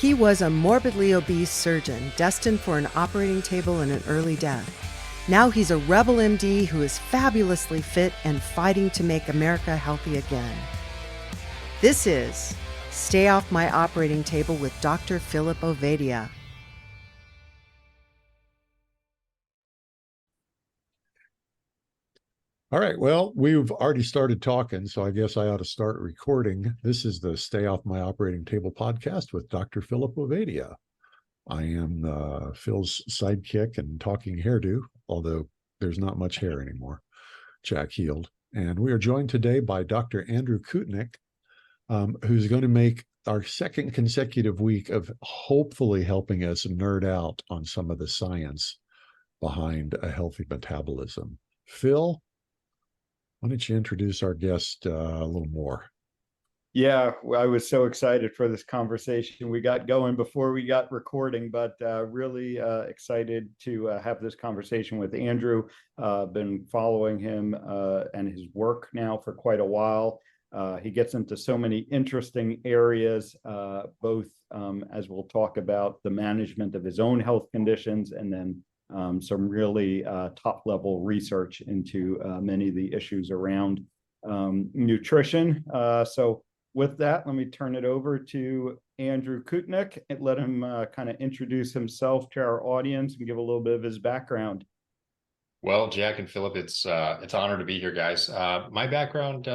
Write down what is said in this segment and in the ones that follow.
He was a morbidly obese surgeon destined for an operating table and an early death. Now he's a rebel MD who is fabulously fit and fighting to make America healthy again. This is Stay Off My Operating Table with Dr. Philip Ovadia. All right, well, we've already started talking, so I guess I ought to start recording. This is the Stay Off My Operating Table podcast with Dr. Philip Ovadia. I am Phil's sidekick and talking hairdo, although there's not much hair anymore. Jack healed. And we are joined today by Dr. Andrew Koutnik, who's going to make our second consecutive week of hopefully helping us nerd out on some of the science behind a healthy metabolism. Phil, why don't you introduce our guest a little more? Yeah, I was so excited for this conversation. We got going before we got recording, but really excited to have this conversation with Andrew. Been following him and his work now for quite a while. He gets into so many interesting areas, both as we'll talk about the management of his own health conditions and then some really top-level research into many of the issues around nutrition. So with that, let me turn it over to Andrew Koutnik and let him kind of introduce himself to our audience and give a little bit of his background. Well, Jack and Philip, it's an honor to be here, guys. My background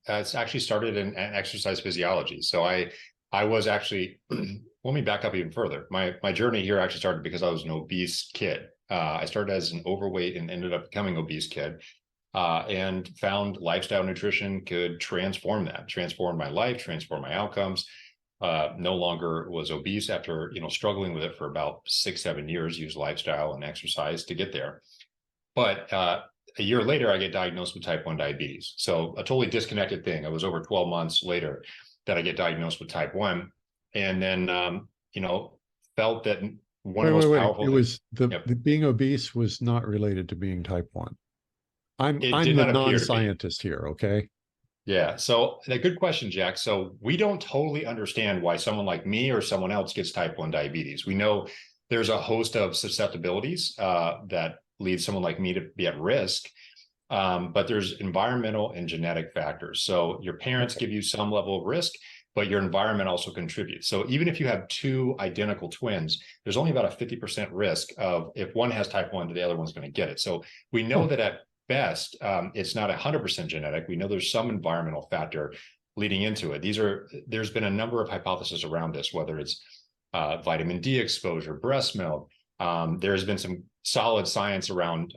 it's actually started in exercise physiology. So I was actually, let me back up even further. My journey here actually started because I was an obese kid. I started as an overweight and ended up becoming an obese kid, and found lifestyle nutrition could transform my life, transform my outcomes. No longer was obese after struggling with it for about 6-7 years, used lifestyle and exercise to get there. But a year later, I get diagnosed with type 1 diabetes. So a totally disconnected thing. It was over 12 months later that I get diagnosed with type 1. And then, felt that one of the most powerful... It was the being obese was not related to being type 1. I'm the non-scientist here, okay? Yeah, so a good question, Jack. So we don't totally understand why someone like me or someone else gets type 1 diabetes. We know there's a host of susceptibilities that lead someone like me to be at risk, but there's environmental and genetic factors. So your parents give you some level of risk, but your environment also contributes. So even if you have two identical twins, there's only about a 50% risk of if one has type 1, the other one's going to get it. So we know that at best, it's not 100% genetic. We know there's some environmental factor leading into it. There's been a number of hypotheses around this, whether it's vitamin D exposure, breast milk. There's been some solid science around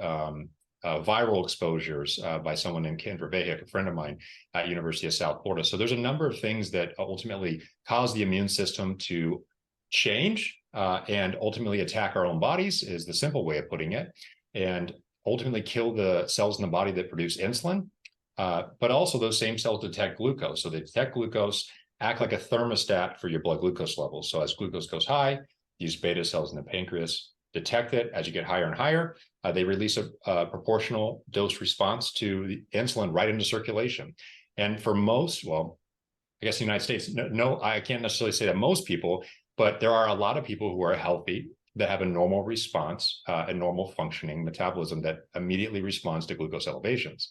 viral exposures by someone named Kendra Vahik, a friend of mine at University of South Florida. So there's a number of things that ultimately cause the immune system to change and ultimately attack our own bodies, is the simple way of putting it, and ultimately kill the cells in the body that produce insulin. But also those same cells detect glucose. So they detect glucose, act like a thermostat for your blood glucose levels. So as glucose goes high, these beta cells in the pancreas detect it. As you get higher and higher, they release a proportional dose response to the insulin right into circulation. And for most, well, I guess the United States, no, I can't necessarily say that most people, but there are a lot of people who are healthy that have a normal response, a normal functioning metabolism that immediately responds to glucose elevations.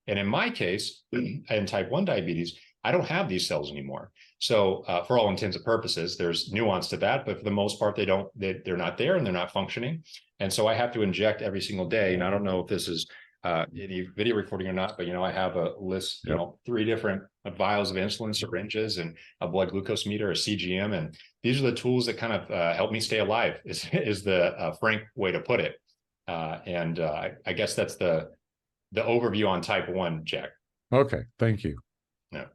And in my case, in type 1 diabetes, I don't have these cells anymore. So for all intents and purposes, there's nuance to that, but for the most part, they're not there and they're not functioning. And so I have to inject every single day. And I don't know if this is any video recording or not, but I have a list, 3 different vials of insulin, syringes, and a blood glucose meter, a CGM. And these are the tools that kind of help me stay alive, is the frank way to put it. I guess that's the overview on type 1, Jack. Okay, thank you.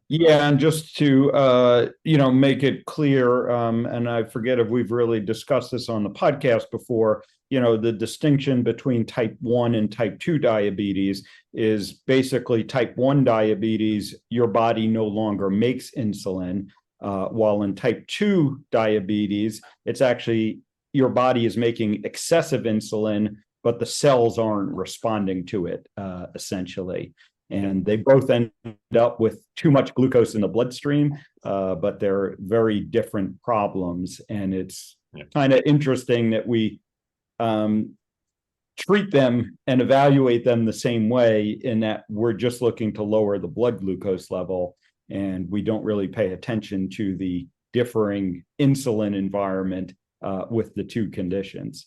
Yeah, and just to make it clear, and I forget if we've really discussed this on the podcast before, the distinction between type 1 and type 2 diabetes is basically type 1 diabetes, your body no longer makes insulin, while in type 2 diabetes, it's actually your body is making excessive insulin, but the cells aren't responding to it, essentially. And they both end up with too much glucose in the bloodstream, but they're very different problems. And it's kind of interesting that we treat them and evaluate them the same way, in that we're just looking to lower the blood glucose level, and we don't really pay attention to the differing insulin environment with the two conditions.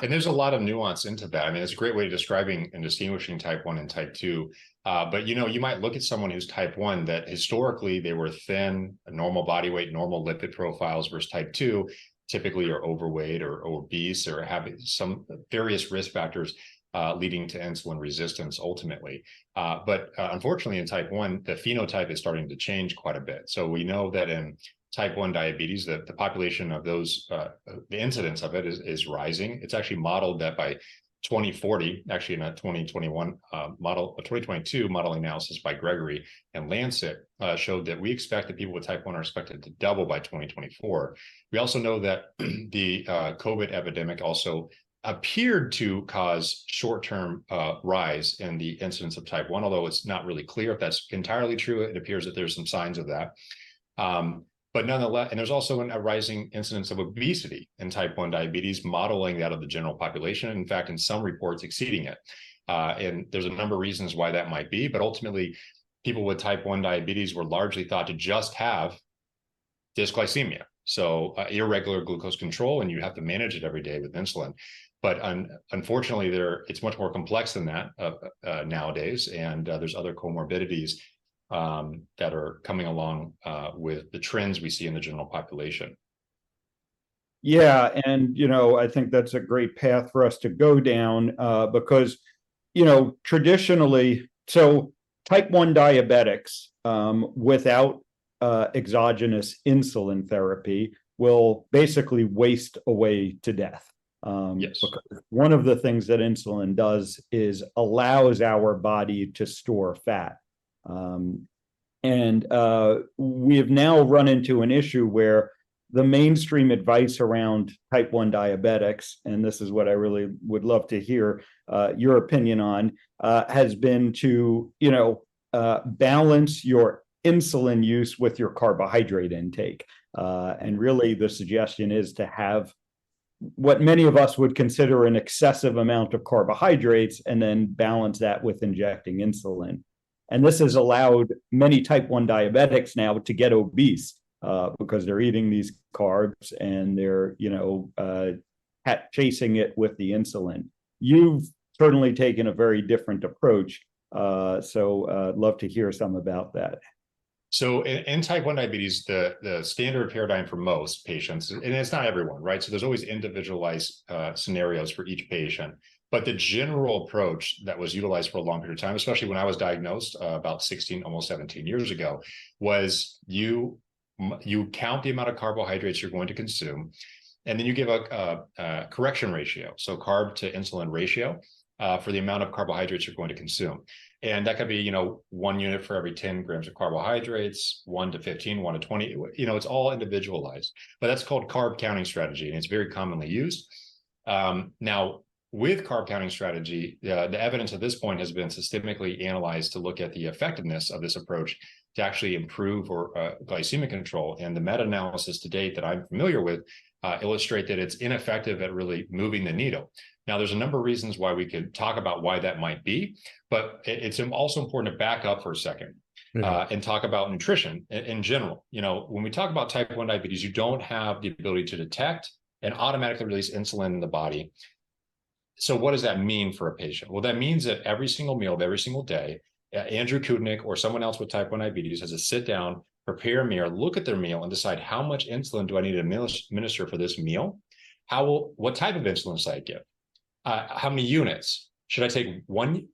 And there's a lot of nuance into that. I mean, it's a great way of describing and distinguishing type 1 and type 2. But, you might look at someone who's type 1 that historically they were thin, normal body weight, normal lipid profiles, versus type 2 typically are overweight or obese or have some various risk factors leading to insulin resistance ultimately. But unfortunately in type 1, the phenotype is starting to change quite a bit. So we know that in type 1 diabetes, that the population of those, the incidence of it is rising. It's actually modeled that by 2040, actually in a 2021 model, a 2022 model analysis by Gregory and Lancet showed that we expect that people with type 1 are expected to double by 2024. We also know that the COVID epidemic also appeared to cause short-term rise in the incidence of type 1, although it's not really clear if that's entirely true. It appears that there's some signs of that. But nonetheless, and there's also a rising incidence of obesity in type 1 diabetes, modeling that of the general population. In fact, in some reports exceeding it. And there's a number of reasons why that might be, but ultimately people with type 1 diabetes were largely thought to just have dysglycemia. So irregular glucose control, and you have to manage it every day with insulin. But unfortunately, it's much more complex than that nowadays. And there's other comorbidities that are coming along with the trends we see in the general population. Yeah, and I think that's a great path for us to go down because traditionally, so type 1 diabetics without exogenous insulin therapy will basically waste away to death. Yes. Because one of the things that insulin does is allows our body to store fat. And we have now run into an issue where the mainstream advice around type 1 diabetics, and this is what I really would love to hear your opinion on, has been to, balance your insulin use with your carbohydrate intake. And really the suggestion is to have what many of us would consider an excessive amount of carbohydrates and then balance that with injecting insulin. And this has allowed many type 1 diabetics now to get obese because they're eating these carbs and they're, chasing it with the insulin. You've certainly taken a very different approach. So I'd love to hear some about that. So in type 1 diabetes, the standard paradigm for most patients, and it's not everyone, right? So there's always individualized scenarios for each patient. But the general approach that was utilized for a long period of time, especially when I was diagnosed about 16, almost 17 years ago, was you count the amount of carbohydrates you're going to consume, and then you give a correction ratio, so carb to insulin ratio for the amount of carbohydrates you're going to consume. And that could be, 1 unit for every 10 grams of carbohydrates, 1 to 15, 1 to 20, it's all individualized, but that's called carb counting strategy. And it's very commonly used. Now, with carb counting strategy, the evidence at this point has been systemically analyzed to look at the effectiveness of this approach to actually improve or glycemic control. And the meta-analysis to date that I'm familiar with illustrate that it's ineffective at really moving the needle. Now, there's a number of reasons why we could talk about why that might be, but it's also important to back up for a second and talk about nutrition in general. When we talk about type 1 diabetes, you don't have the ability to detect and automatically release insulin in the body. So what does that mean for a patient? Well, that means that every single meal of every single day, Andrew Koutnik or someone else with type 1 diabetes has to sit down, prepare a meal, look at their meal and decide how much insulin do I need to administer for this meal? What type of insulin should I give? How many units? Should I take one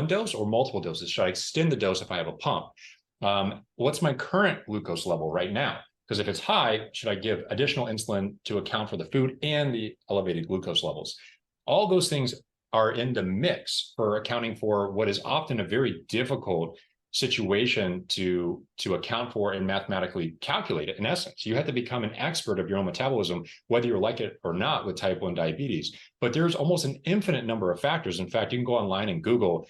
dose or multiple doses? Should I extend the dose if I have a pump? What's my current glucose level right now? Because if it's high, should I give additional insulin to account for the food and the elevated glucose levels? All those things are in the mix for accounting for what is often a very difficult situation to account for and mathematically calculate it. In essence, you have to become an expert of your own metabolism, whether you like it or not with type 1 diabetes. But there's almost an infinite number of factors. In fact, you can go online and Google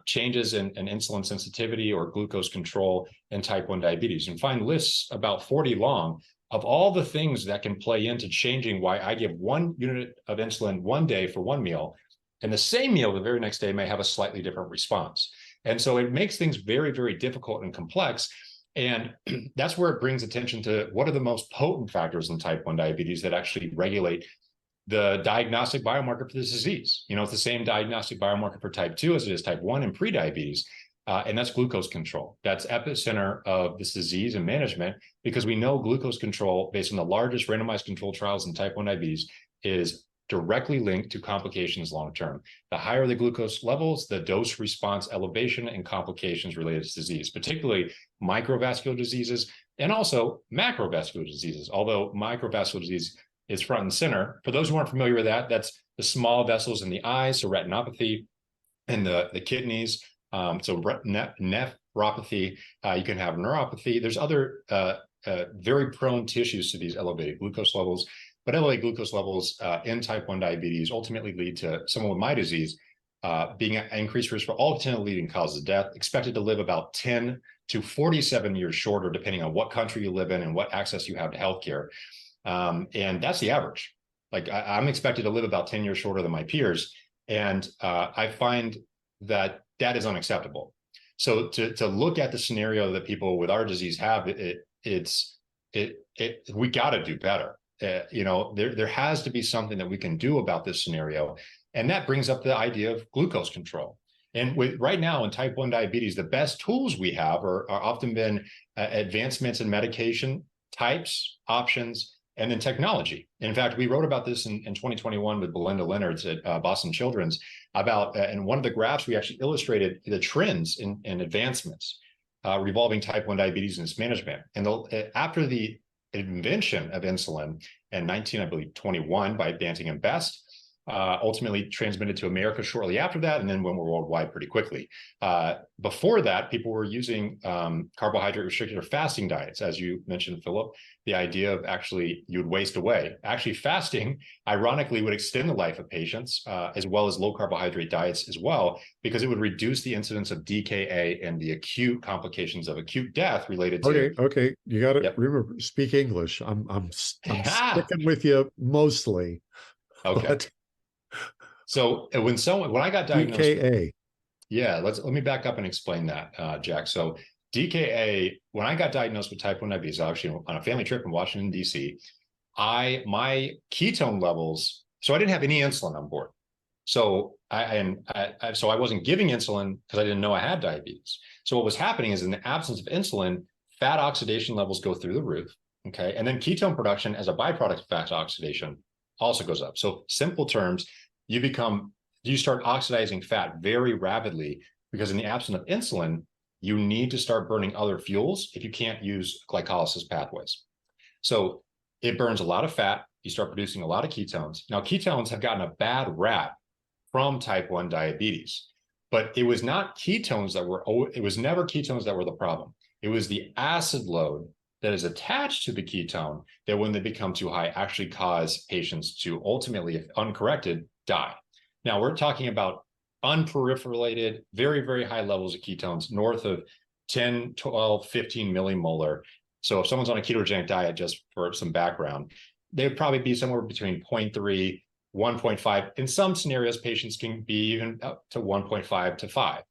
changes in insulin sensitivity or glucose control in type 1 diabetes, and find lists about 40 long of all the things that can play into changing why I give 1 unit of insulin one day for one meal, and the same meal the very next day may have a slightly different response. And so it makes things very, very difficult and complex. And that's where it brings attention to what are the most potent factors in type 1 diabetes that actually regulate the diagnostic biomarker for this disease. It's the same diagnostic biomarker for type 2 as it is type 1 and prediabetes. And that's glucose control. That's epicenter of this disease and management, because we know glucose control, based on the largest randomized controlled trials in type 1 diabetes, is directly linked to complications long-term. The higher the glucose levels, the dose response elevation and complications related to disease, particularly microvascular diseases and also macrovascular diseases, although microvascular disease is front and center. For those who aren't familiar with that, that's the small vessels in the eyes, so retinopathy, and the kidneys, so nephropathy. You can have neuropathy. There's other very prone tissues to these elevated glucose levels. But elevated glucose levels in type 1 diabetes ultimately lead to someone with my disease being at increased risk for all 10 leading causes of death, expected to live about 10 to 47 years shorter, depending on what country you live in and what access you have to healthcare. And that's the average. Like I'm expected to live about 10 years shorter than my peers. And I find that is unacceptable. So to look at the scenario that people with our disease have, we got to do better. There has to be something that we can do about this scenario. And that brings up the idea of glucose control. And right now in type 1 diabetes, the best tools we have are often been advancements in medication types, options, and then technology. In fact, we wrote about this in 2021 with Belinda Leonards at Boston Children's about, in one of the graphs, we actually illustrated the trends in advancements revolving type 1 diabetes and its management. And after the invention of insulin in 1921 by Banting and Best, ultimately transmitted to America shortly after that, and then went worldwide pretty quickly. Before that, people were using carbohydrate restricted or fasting diets, as you mentioned, Philip. The idea of actually you'd waste away. Actually, fasting, ironically, would extend the life of patients, as well as low carbohydrate diets as well, because it would reduce the incidence of DKA and the acute complications of acute death related to. Okay, you got to remember, speak English. I'm sticking with you mostly. Okay. But... So when I got diagnosed, DKA. Yeah, let me back up and explain that, Jack. So DKA, when I got diagnosed with type 1 diabetes, actually on a family trip in Washington, D.C., my ketone levels, so I didn't have any insulin on board. So I wasn't giving insulin because I didn't know I had diabetes. So what was happening is, in the absence of insulin, fat oxidation levels go through the roof, okay? And then ketone production as a byproduct of fat oxidation also goes up. So simple terms, you start oxidizing fat very rapidly, because in the absence of insulin, you need to start burning other fuels if you can't use glycolysis pathways. So it burns a lot of fat. You start producing a lot of ketones. Now, ketones have gotten a bad rap from type 1 diabetes, but it was not ketones it was never ketones that were the problem. It was the acid load that is attached to the ketone that, when they become too high, actually cause patients to ultimately, if uncorrected, die. Now, we're talking about unperipheralated, very, very high levels of ketones, north of 10, 12, 15 millimolar. So if someone's on a ketogenic diet, just for some background, they would probably be somewhere between 0.3, 1.5. In some scenarios, patients can be even up to 1.5 to 5.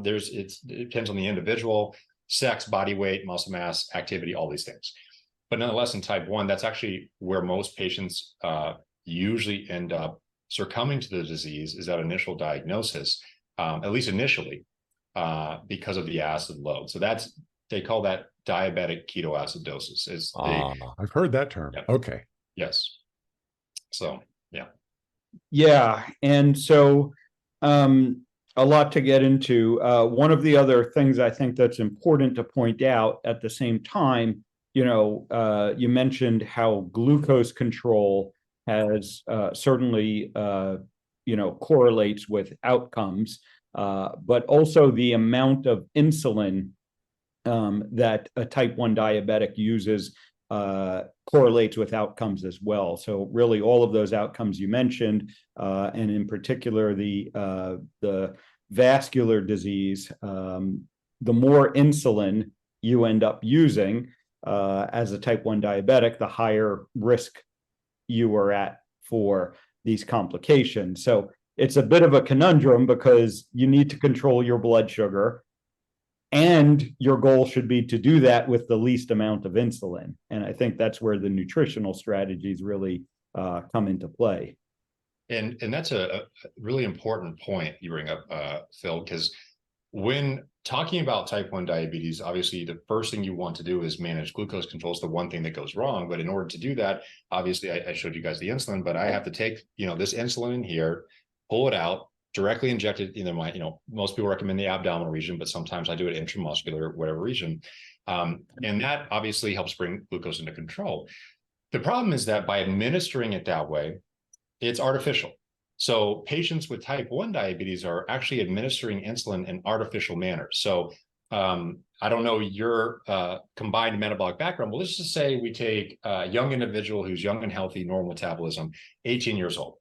It depends on the individual, sex, body weight, muscle mass, activity, all these things. But nonetheless, in type 1, that's actually where most patients usually end up succumbing to the disease, is that initial diagnosis, at least initially, because of the acid load. So they call that diabetic ketoacidosis. I've heard that term. Yeah. Okay. Yes. So, yeah. Yeah. And so a lot to get into. One of the other things I think that's important to point out at the same time, you mentioned how glucose control has certainly, correlates with outcomes, but also the amount of insulin that a type 1 diabetic uses correlates with outcomes as well. So really all of those outcomes you mentioned, and in particular the vascular disease, the more insulin you end up using as a type 1 diabetic, the higher risk you are at for these complications. So it's a bit of a conundrum because you need to control your blood sugar, and your goal should be to do that with the least amount of insulin. And I think that's where the nutritional strategies really come into play. And that's a really important point you bring up, Phil, because when talking about type 1 diabetes, obviously the first thing you want to do is manage glucose control. Is the one thing that goes wrong. But in order to do that, obviously I showed you guys the insulin, but I have to take, this insulin in here, pull it out, directly inject it in my, most people recommend the abdominal region, but sometimes I do it intramuscular, whatever region. And that obviously helps bring glucose into control. The problem is that by administering it that way, it's artificial. So patients with type 1 diabetes are actually administering insulin in artificial manner. So I don't know your combined metabolic background, but let's just say we take a young individual who's young and healthy, normal metabolism, 18 years old,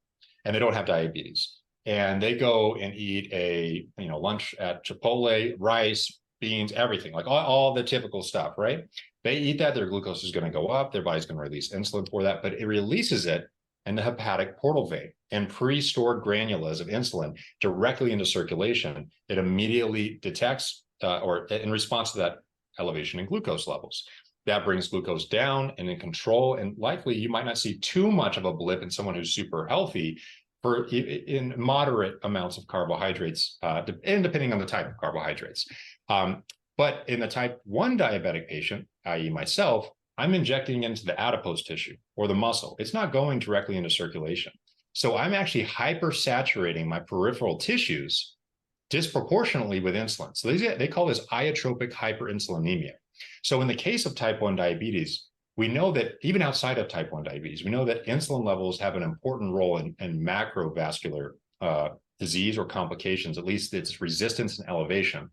and they don't have diabetes. And they go and eat a lunch at Chipotle, rice, beans, everything, like all the typical stuff, right? They eat that, their glucose is going to go up, their body's going to release insulin for that, but it releases it in the hepatic portal vein and pre-stored granules of insulin directly into circulation. It immediately detects or in response to that elevation in glucose levels. That brings glucose down and in control, and likely you might not see too much of a blip in someone who's super healthy in moderate amounts of carbohydrates, and depending on the type of carbohydrates. But in the type 1 diabetic patient, i.e. myself, I'm injecting into the adipose tissue or the muscle. It's not going directly into circulation. So I'm actually hypersaturating my peripheral tissues disproportionately with insulin. So they call this iotropic hyperinsulinemia. So in the case of type 1 diabetes, we know that even outside of type 1 diabetes, we know that insulin levels have an important role in macrovascular disease or complications, at least its resistance and elevation.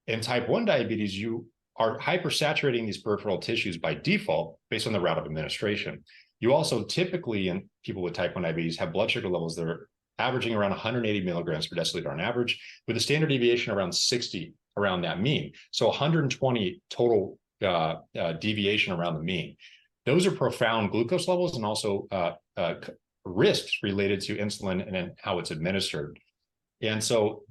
In type 1 diabetes, you are hypersaturating these peripheral tissues by default based on the route of administration. You also typically, in people with type 1 diabetes, have blood sugar levels that are averaging around 180 milligrams per deciliter on average, with a standard deviation around 60 around that mean. So 120 total deviation around the mean. Those are profound glucose levels and also risks related to insulin and how it's administered. And so,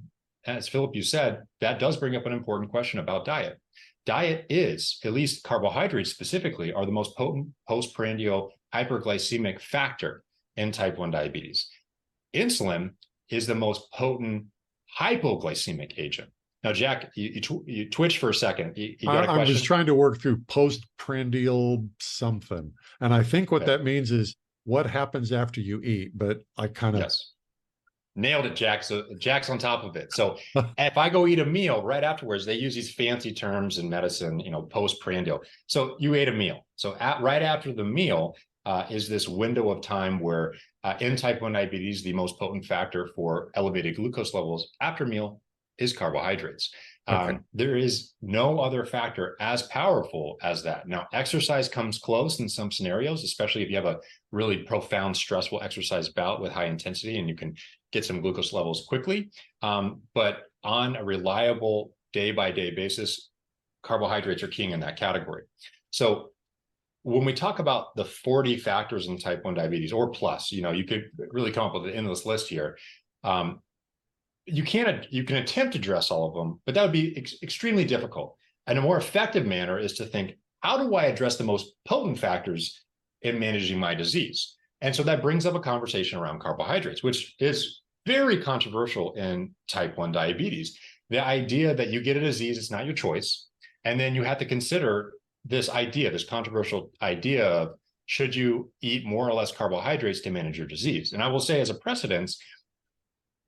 as Philip, you said, that does bring up an important question about diet. Diet is, at least carbohydrates specifically, are the most potent postprandial hyperglycemic factor in type 1 diabetes. Insulin is the most potent hypoglycemic agent. Now, Jack, you twitched for a second. You got a question? I was trying to work through postprandial something. And I think what that means is what happens after you eat, but I kind of... Yes. Nailed it, Jack. So Jack's on top of it. So if I go eat a meal right afterwards, they use these fancy terms in medicine, postprandial. So you ate a meal. So right after the meal is this window of time where in type 1 diabetes, the most potent factor for elevated glucose levels after meal is carbohydrates. Okay. There is no other factor as powerful as that. Now, exercise comes close in some scenarios, especially if you have a really profound, stressful exercise bout with high intensity and you can get some glucose levels quickly. But on a reliable day-by-day basis, carbohydrates are king in that category. So when we talk about the 40 factors in type 1 diabetes or plus, you could really come up with an endless list here. You can attempt to address all of them, but that would be extremely difficult. And a more effective manner is to think, how do I address the most potent factors in managing my disease? And so that brings up a conversation around carbohydrates, which is very controversial in type 1 diabetes. The idea that you get a disease, it's not your choice. And then you have to consider this controversial idea of should you eat more or less carbohydrates to manage your disease? And I will say as a precedence,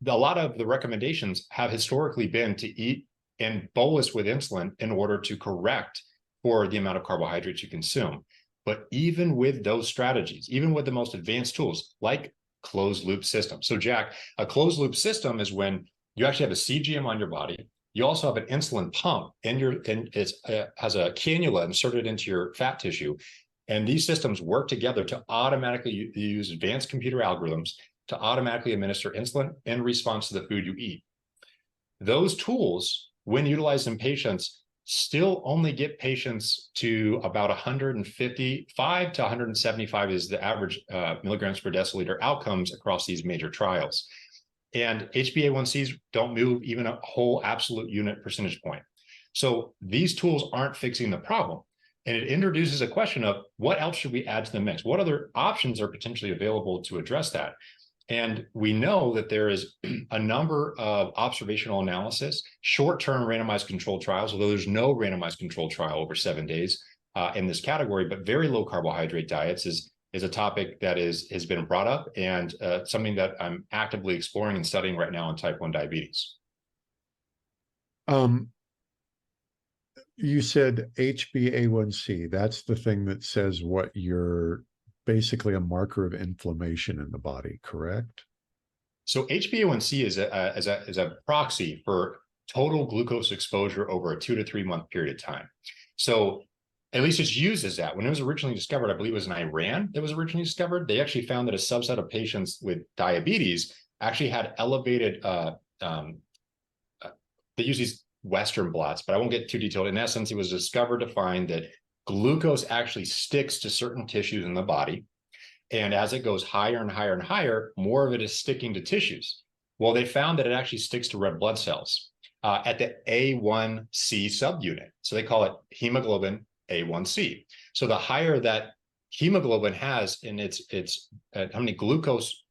a lot of the recommendations have historically been to eat and bolus with insulin in order to correct for the amount of carbohydrates you consume. But even with those strategies, even with the most advanced tools like closed loop system. So Jack, a closed loop system is when you actually have a CGM on your body. You also have an insulin pump and it has a cannula inserted into your fat tissue. And these systems work together to automatically use advanced computer algorithms to automatically administer insulin in response to the food you eat. those tools, when utilized in patients, still only get patients to about 155 to 175 is the average milligrams per deciliter outcomes across these major trials. And HbA1cs don't move even a whole absolute unit percentage point. So these tools aren't fixing the problem. And it introduces a question of what else should we add to the mix? What other options are potentially available to address that? And we know that there is a number of observational analysis, short-term randomized controlled trials, although there's no randomized controlled trial over 7 days in this category, but very low carbohydrate diets is a topic that has been brought up and something that I'm actively exploring and studying right now in type 1 diabetes. You said HbA1c. That's the thing that says what you're basically a marker of inflammation in the body, correct? So HbA1c is a proxy for total glucose exposure over a 2 to 3 month period of time. So at least it's used as that. When it was originally discovered, I believe it was in Iran that was originally discovered, they actually found that a subset of patients with diabetes actually had elevated, they use these Western blots, but I won't get too detailed. In essence, it was discovered to find that glucose actually sticks to certain tissues in the body. And as it goes higher and higher and higher, more of it is sticking to tissues. Well, they found that it actually sticks to red blood cells at the A1C subunit. So they call it hemoglobin A1C. So the higher that hemoglobin has in its how many glucose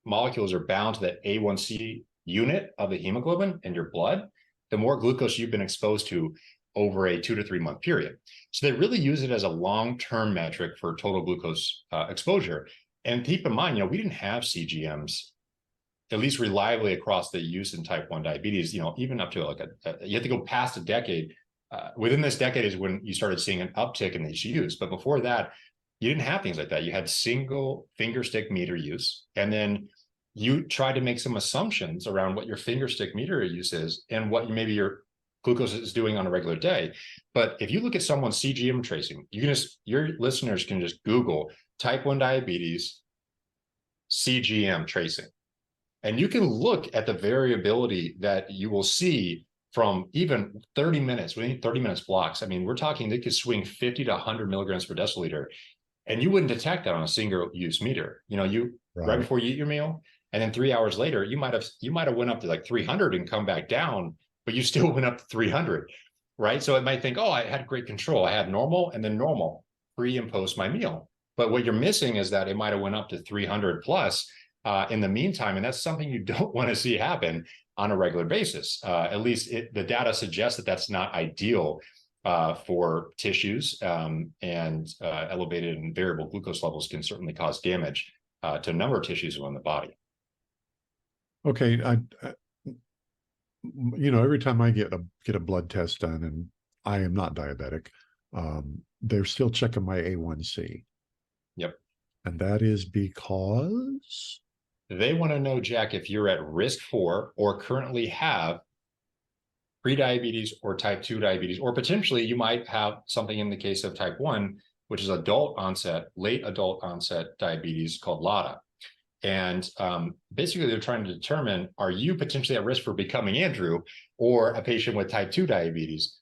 molecules are bound to that A1C unit of the hemoglobin in your blood, the more glucose you've been exposed to over a 2 to 3 month period. So they really use it as a long-term metric for total glucose exposure. And keep in mind, we didn't have CGMs, at least reliably across the use in type 1 diabetes, even up to you have to go past a decade. Within this decade is when you started seeing an uptick in these use. But before that, you didn't have things like that. You had single finger stick meter use. And then you tried to make some assumptions around what your finger stick meter use is and what maybe your glucose is doing on a regular day. But if you look at someone's CGM tracing, your listeners can just Google type 1 diabetes CGM tracing. And you can look at the variability that you will see from even 30 minutes, within 30 minutes blocks. I mean, we're talking, they could swing 50 to 100 milligrams per deciliter, and you wouldn't detect that on a single use meter. Right before you eat your meal, and then 3 hours later, you might have went up to like 300 and come back down, but you still went up to 300, right? So it might think, oh, I had great control. I had normal and then normal pre and post my meal. But what you're missing is that it might have went up to 300 plus in the meantime, and that's something you don't want to see happen on a regular basis. At least the data suggests that that's not ideal for tissues, and elevated and variable glucose levels can certainly cause damage to a number of tissues within the body. Okay, every time I get a blood test done, and I am not diabetic, they're still checking my A1C. Yep. And that is because they want to know, Jack, if you're at risk for or currently have prediabetes or type 2 diabetes, or potentially you might have something in the case of type 1, which is late adult onset diabetes called LADA. And basically, they're trying to determine, are you potentially at risk for becoming Andrew or a patient with type 2 diabetes?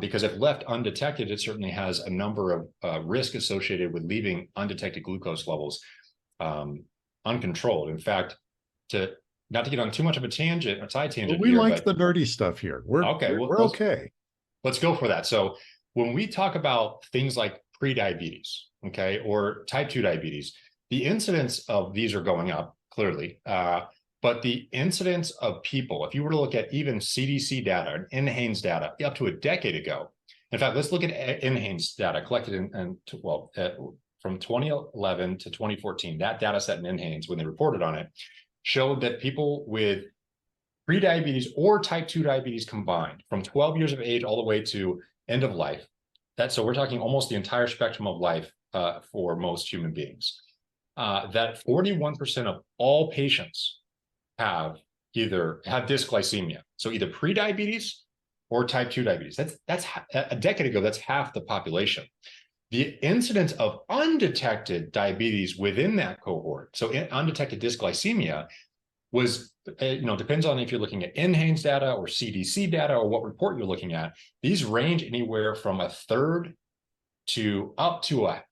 Because if left undetected, it certainly has a number of risks associated with leaving undetected glucose levels uncontrolled. In fact, not to get on too much of a tangent, a side tangent. We like the nerdy stuff here. We're okay. Let's go for that. So when we talk about things like prediabetes, okay, or type 2 diabetes, the incidence of these are going up clearly, but the incidence of people, if you were to look at even CDC data and NHANES data up to a decade ago, in fact, let's look at NHANES data collected from 2011 to 2014, that data set in NHANES, when they reported on it, showed that people with prediabetes or type 2 diabetes combined from 12 years of age all the way to end of life, so we're talking almost the entire spectrum of life for most human beings, that 41% of all patients have dysglycemia. So either prediabetes or type 2 diabetes. That's a decade ago, that's half the population. The incidence of undetected diabetes within that cohort, so undetected dysglycemia, was, depends on if you're looking at NHANES data or CDC data or what report you're looking at. These range anywhere from a third to up to a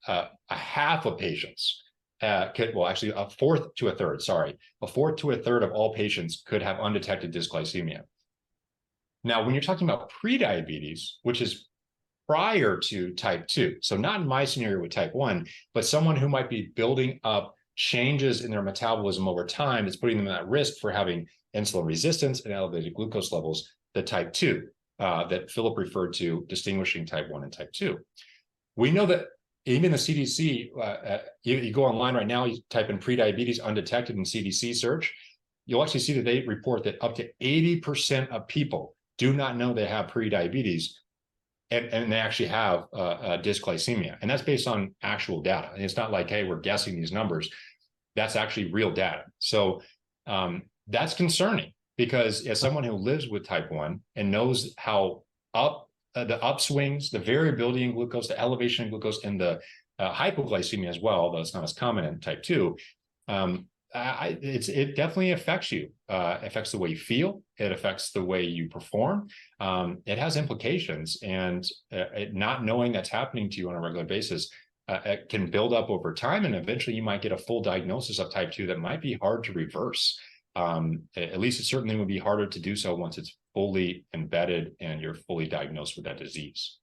half of patients. Actually, a fourth to a third, a fourth to a third of all patients could have undetected dysglycemia. Now, when you're talking about prediabetes, which is prior to type 2, so not in my scenario with type 1, but someone who might be building up changes in their metabolism over time that's putting them at risk for having insulin resistance and elevated glucose levels, the type 2 that Philip referred to, distinguishing type 1 and type 2. We know that even the CDC, you go online right now, you type in prediabetes undetected in CDC search, you'll actually see that they report that up to 80% of people do not know they have prediabetes, and they actually have dysglycemia. And that's based on actual data. And it's not like, hey, we're guessing these numbers. That's actually real data. So that's concerning, because as someone who lives with type 1 and knows how the upswings, the variability in glucose, the elevation in glucose, and the hypoglycemia as well, although it's not as common in type 2, it definitely affects you. Affects the way you feel. It affects the way you perform. It has implications, and not knowing that's happening to you on a regular basis it can build up over time, and eventually you might get a full diagnosis of type 2 that might be hard to reverse. At least it certainly would be harder to do so once it's fully embedded and you're fully diagnosed with that disease.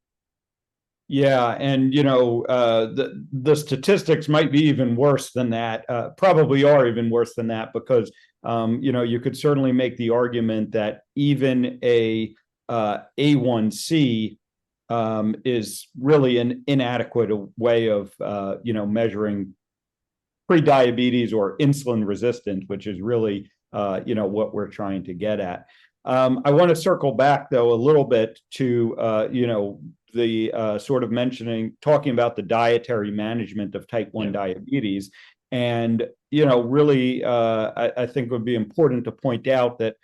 Yeah, and the statistics might be even worse than that. Probably are even worse than that, because you could certainly make the argument that even a A1C is really an inadequate way of measuring prediabetes or insulin resistance, which is really what we're trying to get at. I want to circle back though a little bit to the sort of talking about the dietary management of type 1 diabetes. And, really, I think it would be important to point out that,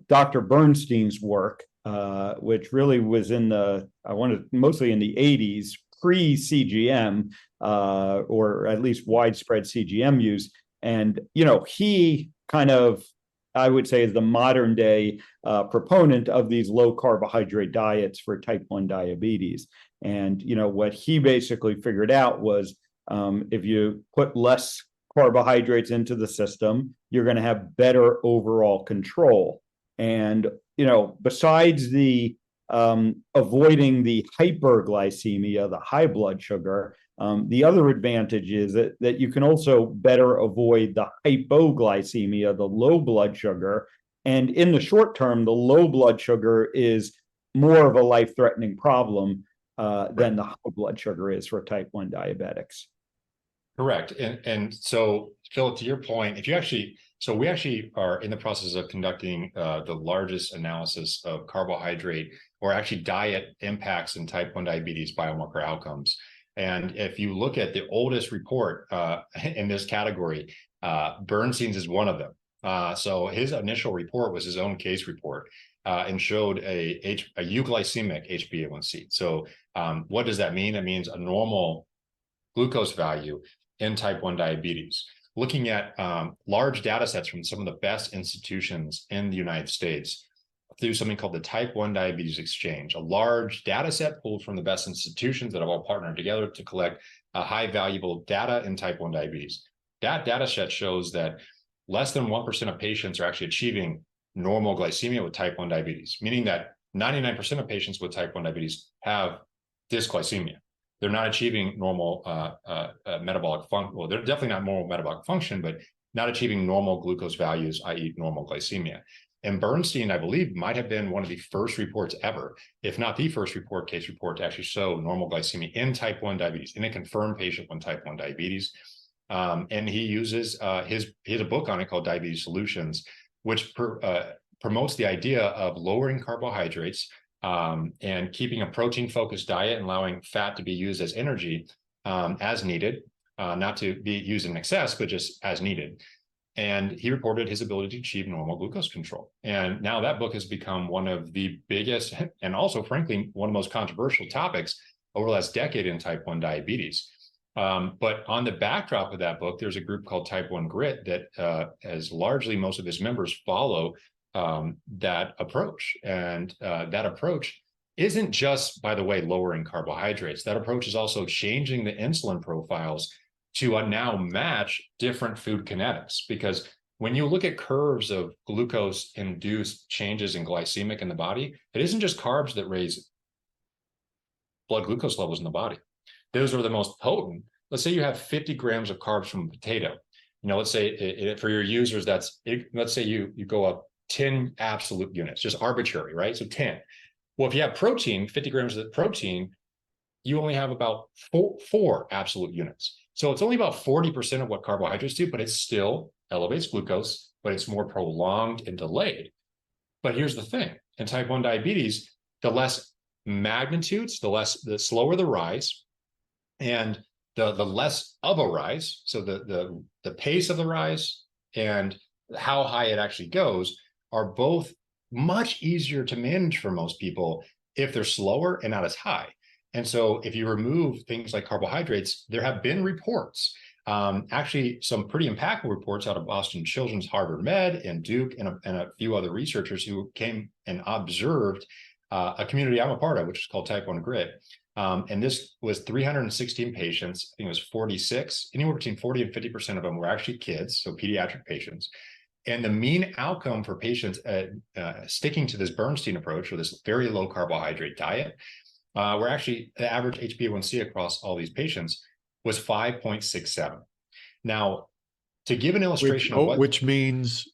Dr. Bernstein's work, which really was mostly in the 80s, pre-CGM, or at least widespread CGM use. And, he kind of, I would say, is the modern day proponent of these low carbohydrate diets for type 1 diabetes. And, what he basically figured out was if you put less carbohydrates into the system, you're going to have better overall control. And, besides the avoiding the hyperglycemia, the high blood sugar, the other advantage is that you can also better avoid the hypoglycemia, the low blood sugar. And in the short term, the low blood sugar is more of a life-threatening problem than the high blood sugar is for type 1 diabetics. Correct. And so, Philip, to your point, we actually are in the process of conducting the largest analysis of carbohydrate, or actually diet, impacts in type 1 diabetes biomarker outcomes. And if you look at the oldest report in this category, Bernstein's is one of them. So his initial report was his own case report and showed a euglycemic HbA1c. So what does that mean? That means a normal glucose value in type 1 diabetes. Looking at large data sets from some of the best institutions in the United States through something called the Type 1 Diabetes Exchange, a large data set pulled from the best institutions that have all partnered together to collect high valuable data in type 1 diabetes. That data set shows that less than 1% of patients are actually achieving normal glycemia with type 1 diabetes, meaning that 99% of patients with type 1 diabetes have dysglycemia. They're not achieving normal metabolic function. Well, they're definitely not normal metabolic function, but not achieving normal glucose values, i.e. normal glycemia. And Bernstein, I believe, might have been one of the first reports ever, if not the first case report to actually show normal glycemia in type 1 diabetes, in a confirmed patient with type 1 diabetes. And he uses he has a book on it called Diabetes Solutions, which promotes the idea of lowering carbohydrates and keeping a protein-focused diet and allowing fat to be used as energy as needed, not to be used in excess, but just as needed. And he reported his ability to achieve normal glucose control. And now that book has become one of the biggest, and also, frankly, one of the most controversial topics over the last decade in type 1 diabetes. But on the backdrop of that book, there's a group called Type 1 Grit that has largely most of its members follow that approach. And that approach isn't just, by the way, lowering carbohydrates. That approach is also changing the insulin profiles to now match different food kinetics. Because when you look at curves of glucose-induced changes in glycemic in the body, it isn't just carbs that raise blood glucose levels in the body. Those are the most potent. Let's say you have 50 grams of carbs from a potato. Let's say for your users, let's say you go up 10 absolute units, just arbitrary, right? So 10. Well, if you have protein, 50 grams of protein, you only have about four absolute units. So it's only about 40% of what carbohydrates do, but it still elevates glucose, but it's more prolonged and delayed. But here's the thing. In type 1 diabetes, the less magnitudes, the slower the rise, and the less of a rise, so the pace of the rise and how high it actually goes are both much easier to manage for most people if they're slower and not as high. And so if you remove things like carbohydrates, there have been reports, actually some pretty impactful reports out of Boston Children's, Harvard Med, and Duke, and a few other researchers who came and observed a community I'm a part of, which is called Type 1 Grit. And this was 316 patients. I think it was 46, anywhere between 40 and 50% of them were actually kids, so pediatric patients. And the mean outcome for patients sticking to this Bernstein approach, or this very low carbohydrate diet, were actually the average HbA1c across all these patients was 5.67. Now, to give an illustration which means,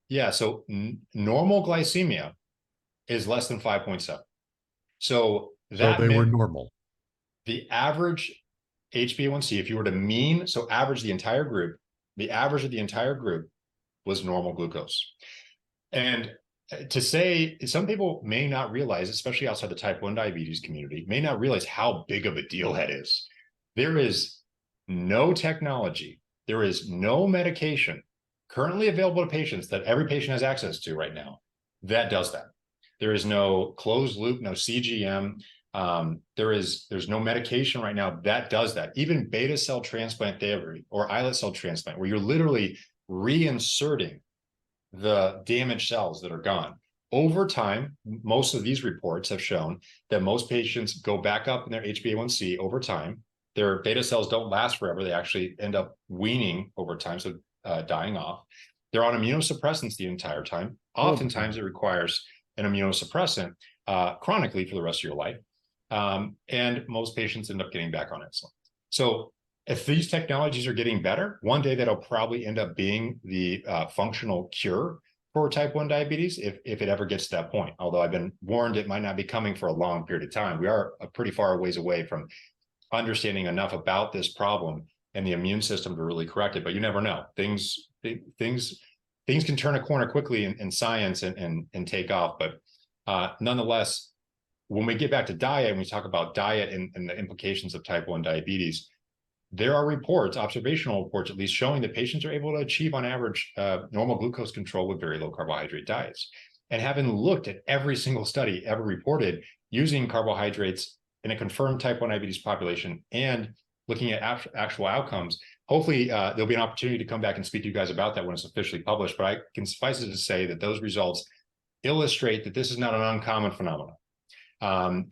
yeah, so normal glycemia is less than 5.7. So they were normal. The average HbA1c, if you were to mean, so average the entire group, the average of the entire group was normal glucose. And to say, some people may not realize, especially outside the type 1 diabetes community, may not realize how big of a deal that is. There is no technology, there is no medication currently available to patients that every patient has access to right now that does that. There is no closed loop, no CGM. There's no medication right now that does that. Even beta cell transplant therapy or islet cell transplant, where you're literally reinserting the damaged cells that are gone. Over time, most of these reports have shown that most patients go back up in their HbA1c over time. Their beta cells don't last forever. They actually end up weaning over time, so dying off. They're on immunosuppressants the entire time. Oftentimes, it requires an immunosuppressant chronically for the rest of your life. And most patients end up getting back on insulin. So if these technologies are getting better, one day that'll probably end up being the functional cure for type 1 diabetes, if it ever gets to that point. Although I've been warned it might not be coming for a long period of time. We are a pretty far ways away from understanding enough about this problem and the immune system to really correct it. But you never know. Things can turn a corner quickly in science and take off. But nonetheless, when we get back to diet and we talk about diet and the implications of type 1 diabetes, there are reports, observational reports at least, showing that patients are able to achieve on average normal glucose control with very low carbohydrate diets. And having looked at every single study ever reported using carbohydrates in a confirmed type 1 diabetes population and looking at actual outcomes, hopefully there'll be an opportunity to come back and speak to you guys about that when it's officially published. But I can suffice it to say that those results illustrate that this is not an uncommon phenomenon.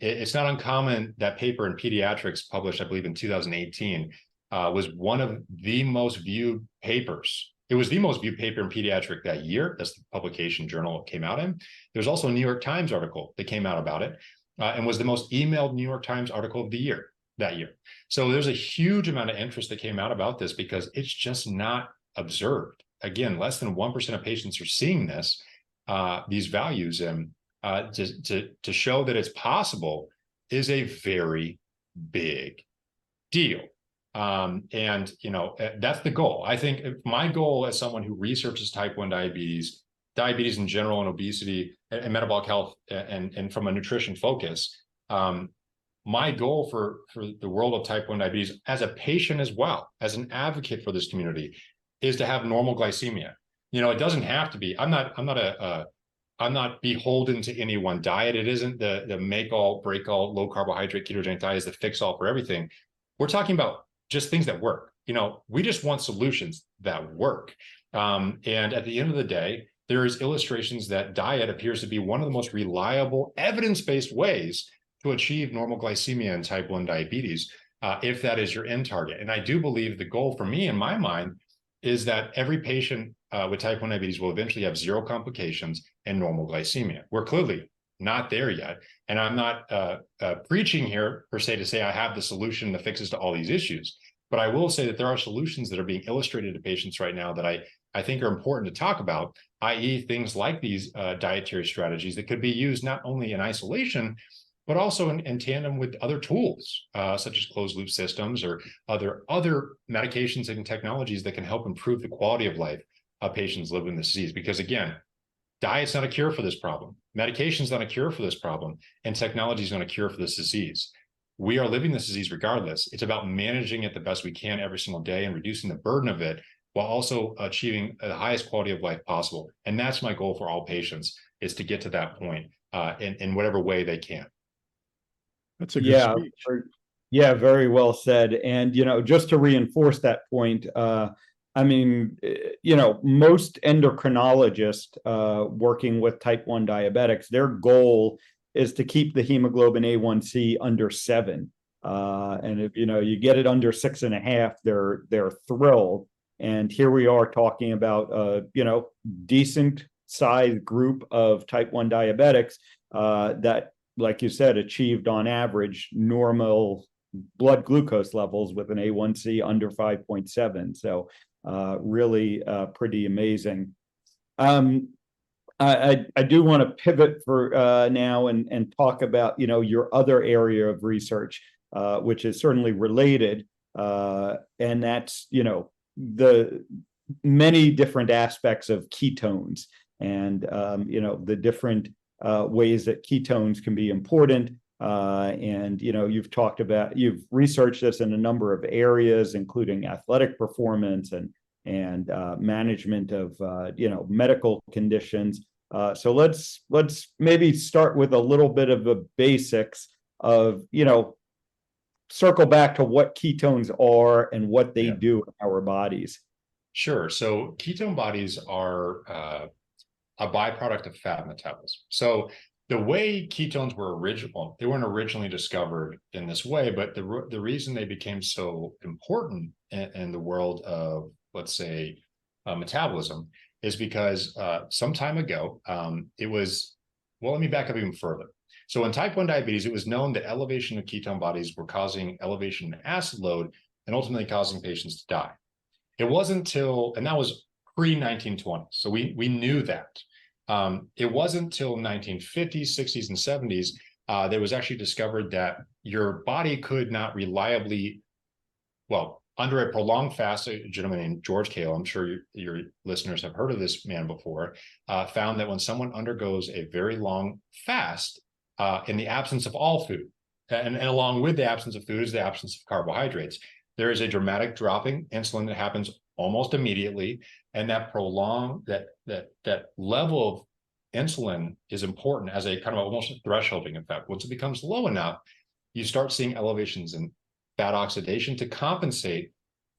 It's not uncommon. That paper in Pediatrics published, I believe, in 2018 was one of the most viewed papers. It was the most viewed paper in pediatric that year. That's the publication journal it came out in. There's also a New York Times article that came out about it and was the most emailed New York Times article of the year that year. So there's a huge amount of interest that came out about this because it's just not observed. Again, less than 1% of patients are seeing this, these values, and to show that it's possible is a very big deal. And that's the goal. I think my goal as someone who researches type 1 diabetes in general, and obesity and metabolic health, and from a nutrition focus, my goal for the world of type 1 diabetes as a patient as well, as an advocate for this community, is to have normal glycemia. It doesn't have to be. I'm not beholden to any one diet. It isn't the make all, break all, low carbohydrate ketogenic diet is the fix all for everything. We're talking about just things that work. We just want solutions that work. And at the end of the day, there's illustrations that diet appears to be one of the most reliable, evidence-based ways to achieve normal glycemia in type 1 diabetes, if that is your end target. And I do believe the goal for me, in my mind, is that every patient with type 1 diabetes will eventually have zero complications and normal glycemia. We're clearly not there yet. And I'm not preaching here per se to say I have the solution, the fixes to all these issues. But I will say that there are solutions that are being illustrated to patients right now that I think are important to talk about, i.e. things like these dietary strategies that could be used not only in isolation, but also in tandem with other tools, such as closed loop systems or other medications and technologies that can help improve the quality of life of patients living with this disease. Because again, diet's not a cure for this problem. Medication's not a cure for this problem. And technology is not a cure for this disease. We are living this disease regardless. It's about managing it the best we can every single day and reducing the burden of it while also achieving the highest quality of life possible. And that's my goal for all patients, is to get to that point in whatever way they can. That's a good speech. Yeah, very well said. And, just to reinforce that point, most endocrinologists working with type 1 diabetics, their goal is to keep the hemoglobin A1C under 7. And if, you get it under 6.5, they're thrilled. And here we are talking about, decent sized group of type 1 diabetics that, like you said, achieved on average normal blood glucose levels with an A1C under 5.7. So really pretty amazing. I do want to pivot for now and talk about, your other area of research, which is certainly related. And that's, the many different aspects of ketones and, the different ways that ketones can be important. And, you've researched this in a number of areas, including athletic performance and management of, medical conditions. So let's maybe start with a little bit of the basics of, circle back to what ketones are and what they do in our bodies. Sure. So ketone bodies are a byproduct of fat metabolism. So the way ketones were they weren't originally discovered in this way, but the reason they became so important in the world of, let's say, metabolism is because some time ago, let me back up even further. So in type 1 diabetes, it was known that elevation of ketone bodies were causing elevation in acid load and ultimately causing patients to die. It wasn't and that was pre-1920. So we knew that. It wasn't until 1950s, 60s, and 70s that it was actually discovered that your body could not reliably, under a prolonged fast, a gentleman named George Cahill, I'm sure your listeners have heard of this man before, found that when someone undergoes a very long fast, in the absence of all food, and along with the absence of food is the absence of carbohydrates, there is a dramatic dropping insulin that happens almost immediately, and that that level of insulin is important as a kind of almost thresholding effect. Once it becomes low enough, you start seeing elevations in fat oxidation to compensate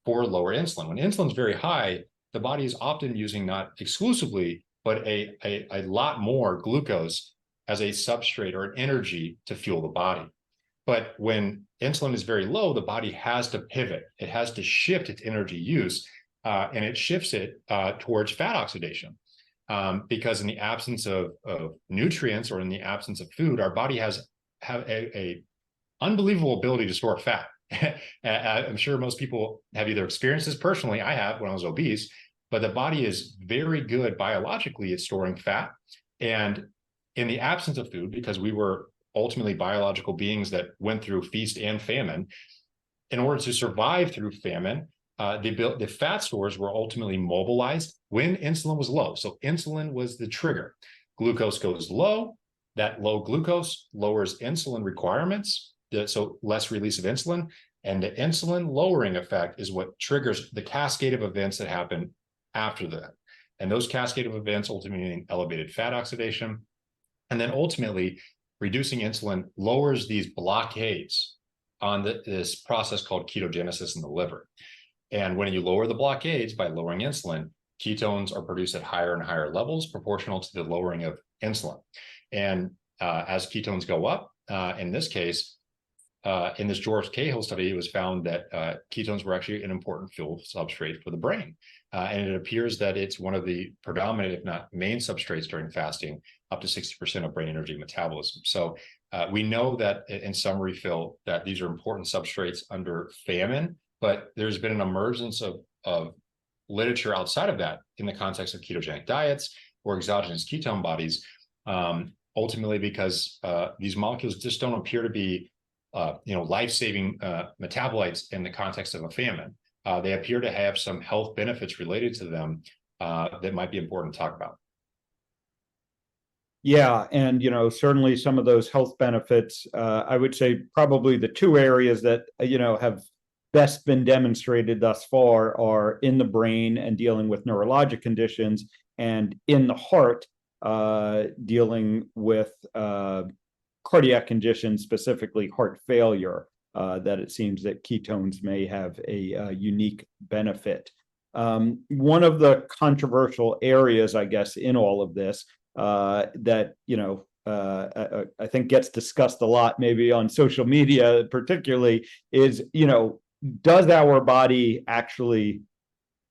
for lower insulin. When insulin is very high, the body is often using not exclusively, but a lot more glucose as a substrate or an energy to fuel the body. But when insulin is very low, the body has to pivot. It has to shift its energy use, and it shifts it towards fat oxidation. Because in the absence of nutrients or in the absence of food, our body have a unbelievable ability to store fat. I'm sure most people have either experienced this personally. I have when I was obese, but the body is very good biologically at storing fat. And in the absence of food, because we were ultimately biological beings that went through feast and famine, in order to survive through famine, the fat stores were ultimately mobilized when insulin was low. So insulin was the trigger. Glucose goes low. That low glucose lowers insulin requirements, so less release of insulin. And the insulin lowering effect is what triggers the cascade of events that happen after that. And those cascade of events ultimately mean elevated fat oxidation. And then ultimately, reducing insulin lowers these blockades on this process called ketogenesis in the liver. And when you lower the blockades by lowering insulin, ketones are produced at higher and higher levels proportional to the lowering of insulin. And as ketones go up, in this case, in this George Cahill study, it was found that ketones were actually an important fuel substrate for the brain. And it appears that it's one of the predominant, if not main substrates during fasting, up to 60% of brain energy metabolism. So we know that, in summary, Phil, that these are important substrates under famine, but there's been an emergence of literature outside of that in the context of ketogenic diets or exogenous ketone bodies, ultimately because these molecules just don't appear to be life-saving metabolites in the context of a famine. They appear to have some health benefits related to them that might be important to talk about. Yeah, and certainly some of those health benefits, I would say probably the two areas that have best been demonstrated thus far are in the brain and dealing with neurologic conditions, and in the heart, dealing with cardiac conditions, specifically heart failure, that it seems that ketones may have a unique benefit. One of the controversial areas, I guess, in all of this that I think gets discussed a lot, maybe on social media particularly, is does our body actually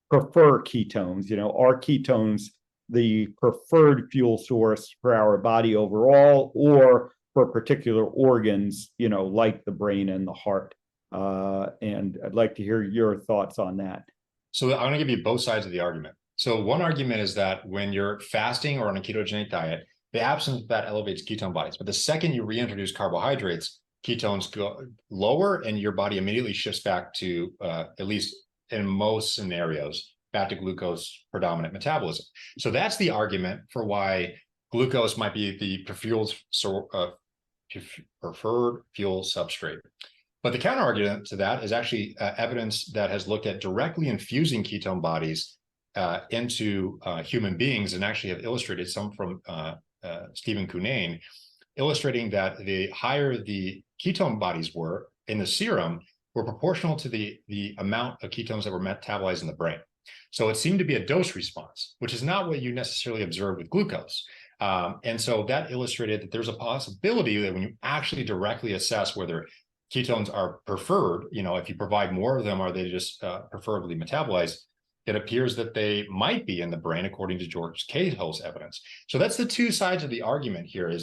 prefer ketones? Are ketones the preferred fuel source for our body overall, or for particular organs, like the brain and the heart? And I'd like to hear your thoughts on that. So I'm going to give you both sides of the argument. So one argument is that when you're fasting or on a ketogenic diet, the absence of that elevates ketone bodies. But the second you reintroduce carbohydrates, ketones go lower and your body immediately shifts back to, at least in most scenarios, back to glucose predominant metabolism. So that's the argument for why glucose might be the preferred fuel substrate. But the counter argument to that is actually evidence that has looked at directly infusing ketone bodies into human beings, and actually have illustrated some from Stephen Koutnik, illustrating that the higher the ketone bodies were in the serum were proportional to the amount of ketones that were metabolized in the brain. So it seemed to be a dose response, which is not what you necessarily observe with glucose. And so that illustrated that there's a possibility that when you actually directly assess whether ketones are preferred, if you provide more of them, are they just preferably metabolized, it appears that they might be in the brain, according to George Cahill's evidence. So that's the two sides of the argument here.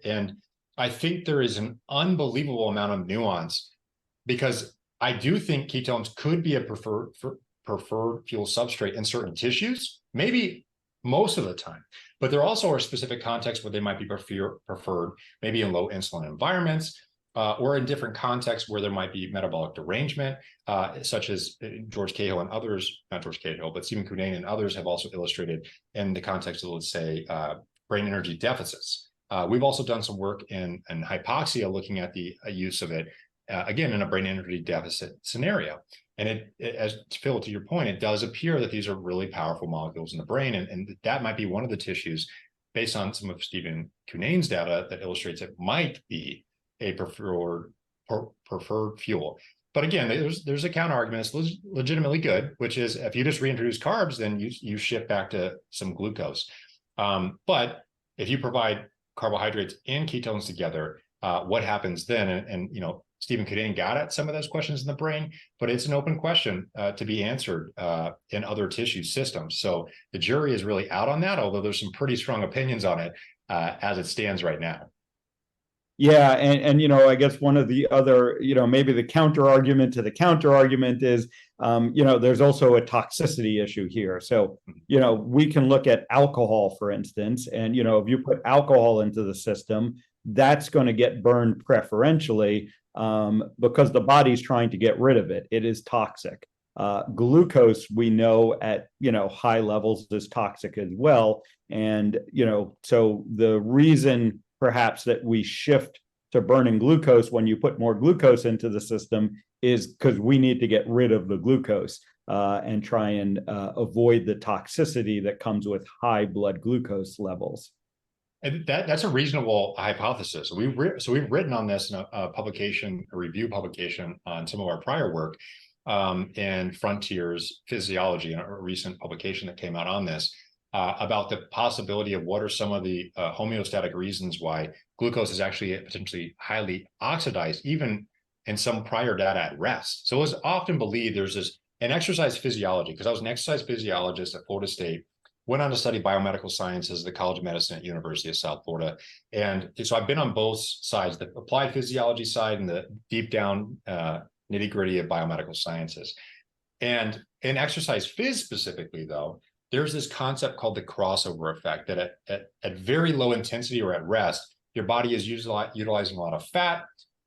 And I think there is an unbelievable amount of nuance, because I do think ketones could be a preferred fuel substrate in certain tissues, maybe most of the time. But there also are specific contexts where they might be preferred, maybe in low insulin environments, or in different contexts where there might be metabolic derangement, such as George Cahill and others, not George Cahill, but Stephen Koutnik and others have also illustrated in the context of, let's say, brain energy deficits. We've also done some work in hypoxia, looking at the use of it, again, in a brain energy deficit scenario. And as Phil, to your point, it does appear that these are really powerful molecules in the brain, and that might be one of the tissues, based on some of Stephen Kounik's data, that illustrates it might be a preferred fuel. But again, there's a counter argument. It's legitimately good, which is if you just reintroduce carbs, then you shift back to some glucose. But if you provide carbohydrates and ketones together, what happens then? And Stephen Koutnik got at some of those questions in the brain, but it's an open question to be answered in other tissue systems. So the jury is really out on that, although there's some pretty strong opinions on it as it stands right now. Yeah, and I guess one of the other, maybe the counter argument to the counter argument is, there's also a toxicity issue here. So, we can look at alcohol, for instance, and, if you put alcohol into the system, that's going to get burned preferentially because the body's trying to get rid of it. It is toxic. Glucose, we know at, high levels is toxic as well. And, so the reason perhaps that we shift to burning glucose when you put more glucose into the system is because we need to get rid of the glucose and try and avoid the toxicity that comes with high blood glucose levels. And that's a reasonable hypothesis. We've written on this in a review publication on some of our prior work, and Frontiers Physiology, a recent publication that came out on this, about the possibility of what are some of the homeostatic reasons why glucose is actually potentially highly oxidized, even in some prior data at rest. So it's often believed there's this in exercise physiology, because I was an exercise physiologist at Florida State, went on to study biomedical sciences at the College of Medicine at University of South Florida. And so I've been on both sides, the applied physiology side and the deep down nitty gritty of biomedical sciences. And in exercise phys specifically, though, there's this concept called the crossover effect, that at very low intensity or at rest, your body is utilizing a lot of fat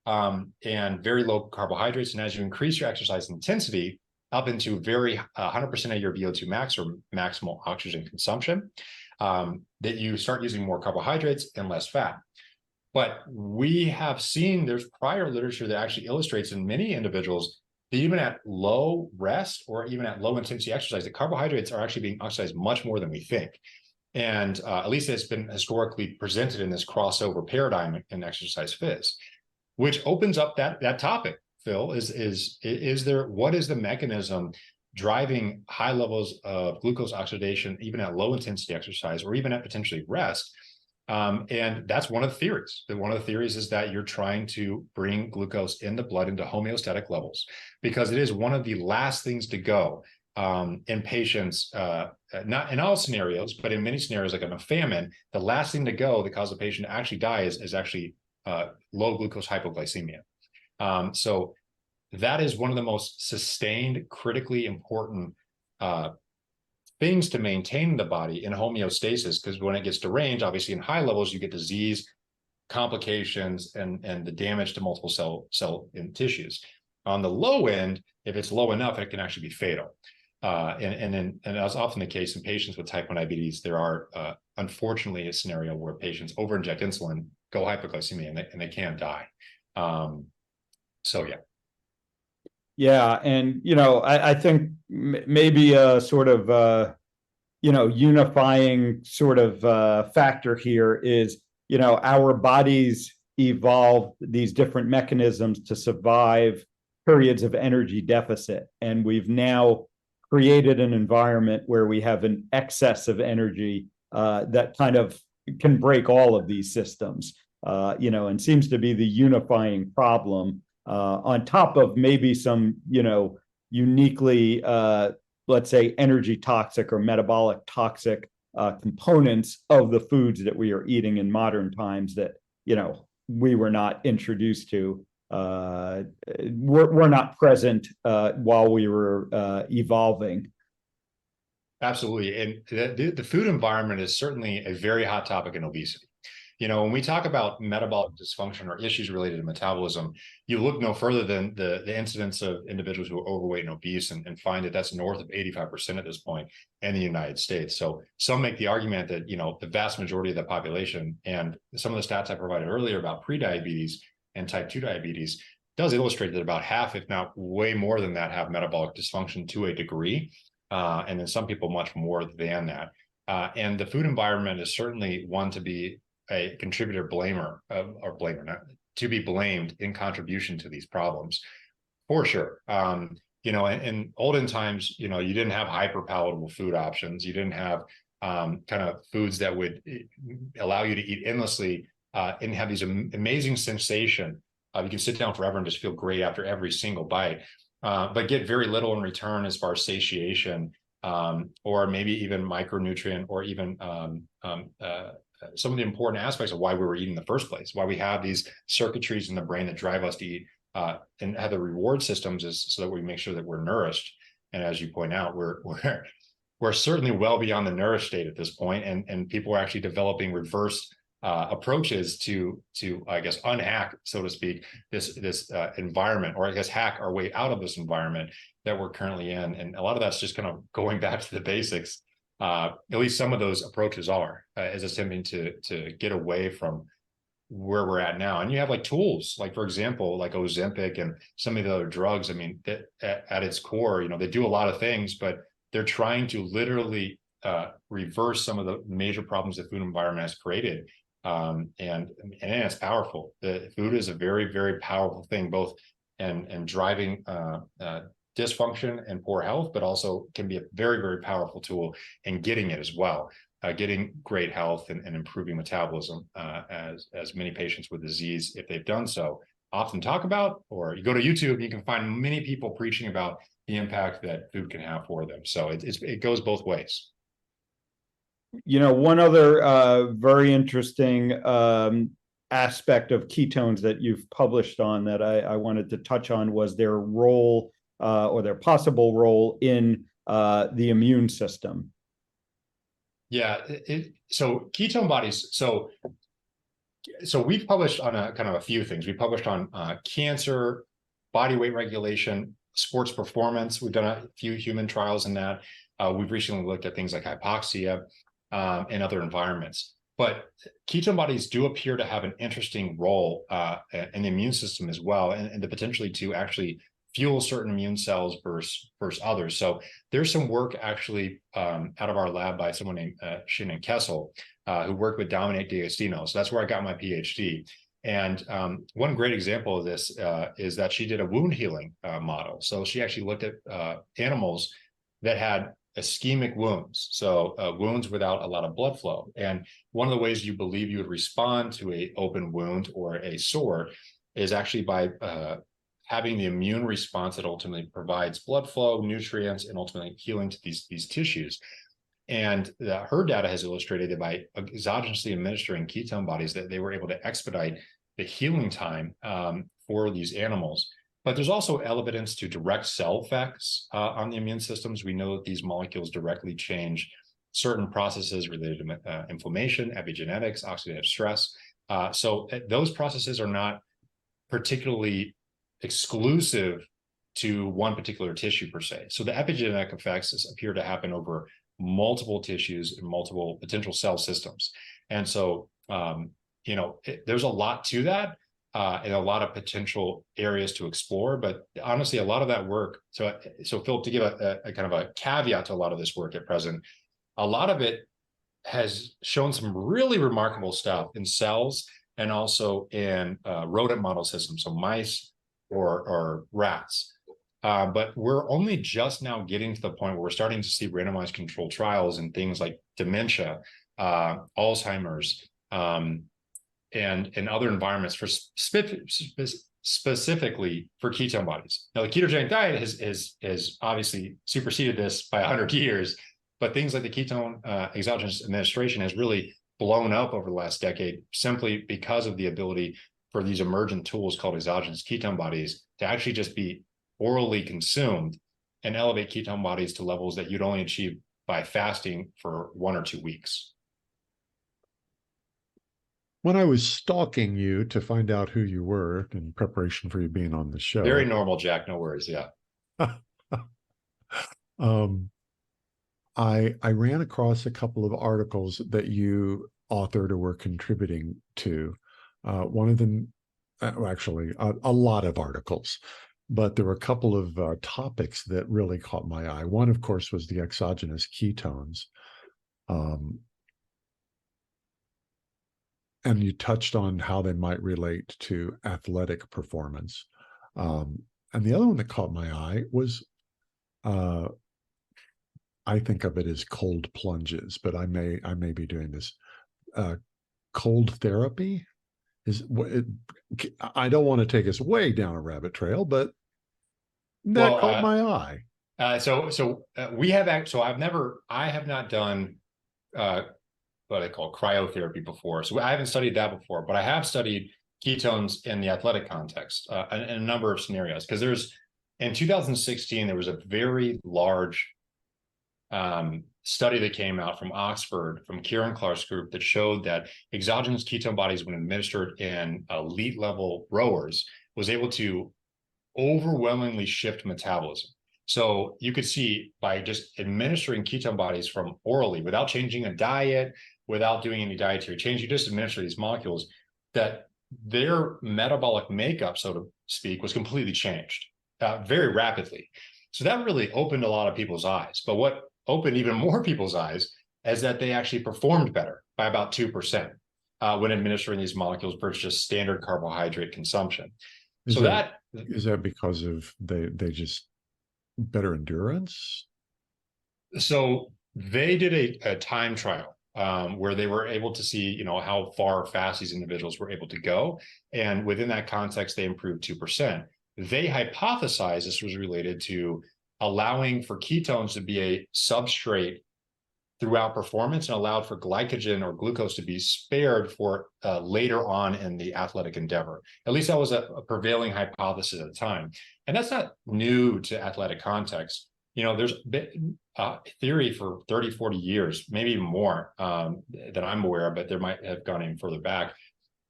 and very low carbohydrates. And as you increase your exercise intensity up into very 100% of your VO2 max or maximal oxygen consumption, that you start using more carbohydrates and less fat. But we have seen there's prior literature that actually illustrates in many individuals that even at low rest or even at low intensity exercise, the carbohydrates are actually being oxidized much more than we think. And at least it's been historically presented in this crossover paradigm in exercise phys, which opens up that topic. Phil, what is the mechanism driving high levels of glucose oxidation, even at low intensity exercise or even at potentially rest? And that's one of the theories. One of the theories is that you're trying to bring glucose in the blood into homeostatic levels, because it is one of the last things to go in patients, not in all scenarios, but in many scenarios, like in a famine, the last thing to go that causes a patient to actually die is actually low glucose hypoglycemia. So that is one of the most sustained, critically important things to maintain the body in homeostasis, because when it gets deranged, obviously in high levels, you get disease, complications, and the damage to multiple cell and tissues. On the low end, if it's low enough, it can actually be fatal. And that's often the case in patients with type 1 diabetes. There are, unfortunately, a scenario where patients over-inject insulin, go hypoglycemia, and they can die. So, yeah. Yeah. And, I think maybe a sort of, unifying sort of factor here is, our bodies evolved these different mechanisms to survive periods of energy deficit. And we've now created an environment where we have an excess of energy that kind of can break all of these systems, and seems to be the unifying problem. On top of maybe some, uniquely, let's say, energy toxic or metabolic toxic components of the foods that we are eating in modern times that, we were not introduced to, were not present while we were evolving. Absolutely. And the food environment is certainly a very hot topic in obesity. When we talk about metabolic dysfunction or issues related to metabolism, you look no further than the incidence of individuals who are overweight and obese and find that that's north of 85% at this point in the United States. So some make the argument that, the vast majority of the population, and some of the stats I provided earlier about prediabetes and type 2 diabetes does illustrate that about half, if not way more than that, have metabolic dysfunction to a degree. And then some people much more than that. And the food environment is certainly one to be a contributor not to be blamed in contribution to these problems, for sure. In olden times, you didn't have hyper palatable food options. You didn't have kind of foods that would allow you to eat endlessly and have these amazing sensation. You can sit down forever and just feel great after every single bite, but get very little in return as far as satiation, or maybe even micronutrient, or even some of the important aspects of why we were eating in the first place, why we have these circuitries in the brain that drive us to eat, and have the reward systems is so that we make sure that we're nourished. And as you point out, we're certainly well beyond the nourished state at this point, and people are actually developing reverse approaches to I guess unhack, so to speak, this environment, or I guess hack our way out of this environment that we're currently in. And a lot of that's just kind of going back to the basics. At least some of those approaches is attempting to get away from where we're at now. And you have like tools, like, for example, like Ozempic and some of the other drugs. I mean, at its core, they do a lot of things, but they're trying to literally reverse some of the major problems the food environment has created. And it's powerful. The food is a very, very powerful thing, both and driving dysfunction and poor health, but also can be a very, very powerful tool in getting it as well. Getting great health and improving metabolism, as many patients with disease, if they've done so, often talk about. Or you go to YouTube, you can find many people preaching about the impact that food can have for them. So it goes both ways. One other very interesting aspect of ketones that you've published on that I wanted to touch on was their role or their possible role in the immune system. Yeah, so ketone bodies. So we've published on a kind of a few things. We published on cancer, body weight regulation, sports performance. We've done a few human trials in that. We've recently looked at things like hypoxia and other environments. But ketone bodies do appear to have an interesting role in the immune system as well, and the potentially to actually fuel certain immune cells versus others. So there's some work actually out of our lab by someone named Shannon Kessel, who worked with Diagnose. So that's where I got my PhD. And one great example of this is that she did a wound healing model. So she actually looked at animals that had ischemic wounds, so wounds without a lot of blood flow. And one of the ways you believe you would respond to an open wound or a sore is actually by having the immune response that ultimately provides blood flow, nutrients, and ultimately healing to these tissues. And her data has illustrated that by exogenously administering ketone bodies, that they were able to expedite the healing time for these animals. But there's also evidence to direct cell effects on the immune systems. We know that these molecules directly change certain processes related to inflammation, epigenetics, oxidative stress. So those processes are not particularly exclusive to one particular tissue per se. So the epigenetic effects appear to happen over multiple tissues and multiple potential cell systems. And so, there's a lot to that and a lot of potential areas to explore. But honestly, a lot of that work, so Philip, to give a kind of a caveat to a lot of this work at present, a lot of it has shown some really remarkable stuff in cells and also in rodent model systems, so mice or rats. But we're only just now getting to the point where we're starting to see randomized controlled trials in things like dementia, Alzheimer's, and other environments for specifically for ketone bodies. Now, the ketogenic diet has obviously superseded this by 100 years, but things like the ketone exogenous administration has really blown up over the last decade simply because of the ability for these emergent tools called exogenous ketone bodies to actually just be orally consumed and elevate ketone bodies to levels that you'd only achieve by fasting for 1 or 2 weeks. When I was stalking you to find out who you were in preparation for you being on the show. Very normal, Jack. No worries. Yeah. I ran across a couple of articles that you authored or were contributing to. One of them, actually, a lot of articles, but there were a couple of topics that really caught my eye. One, of course, was the exogenous ketones. And you touched on how they might relate to athletic performance. And the other one that caught my eye was, I think of it as cold plunges, but I may be doing this. Cold therapy I don't want to take us way down a rabbit trail, but that caught my eye. I have not done what I call cryotherapy before. So I haven't studied that before, but I have studied ketones in the athletic context in a number of scenarios. Because in 2016, there was a very large study that came out from Oxford, from Kieran Clark's group, that showed that exogenous ketone bodies, when administered in elite level rowers, was able to overwhelmingly shift metabolism. So you could see by just administering ketone bodies from orally, without changing a diet, without doing any dietary change, you just administer these molecules, that their metabolic makeup, so to speak, was completely changed very rapidly. So that really opened a lot of people's eyes. But what opened even more people's eyes is that they actually performed better by about 2%. when administering these molecules versus just standard carbohydrate consumption. Is So that because of they just better endurance? So they did a time trial where they were able to see, how far fast these individuals were able to go. And within that context, they improved 2%. They hypothesized this was related to allowing for ketones to be a substrate throughout performance and allowed for glycogen or glucose to be spared for later on in the athletic endeavor. At least that was a prevailing hypothesis at the time. And that's not new to athletic context. There's been theory for 30, 40 years, maybe even more that I'm aware of, but there might have gone even further back,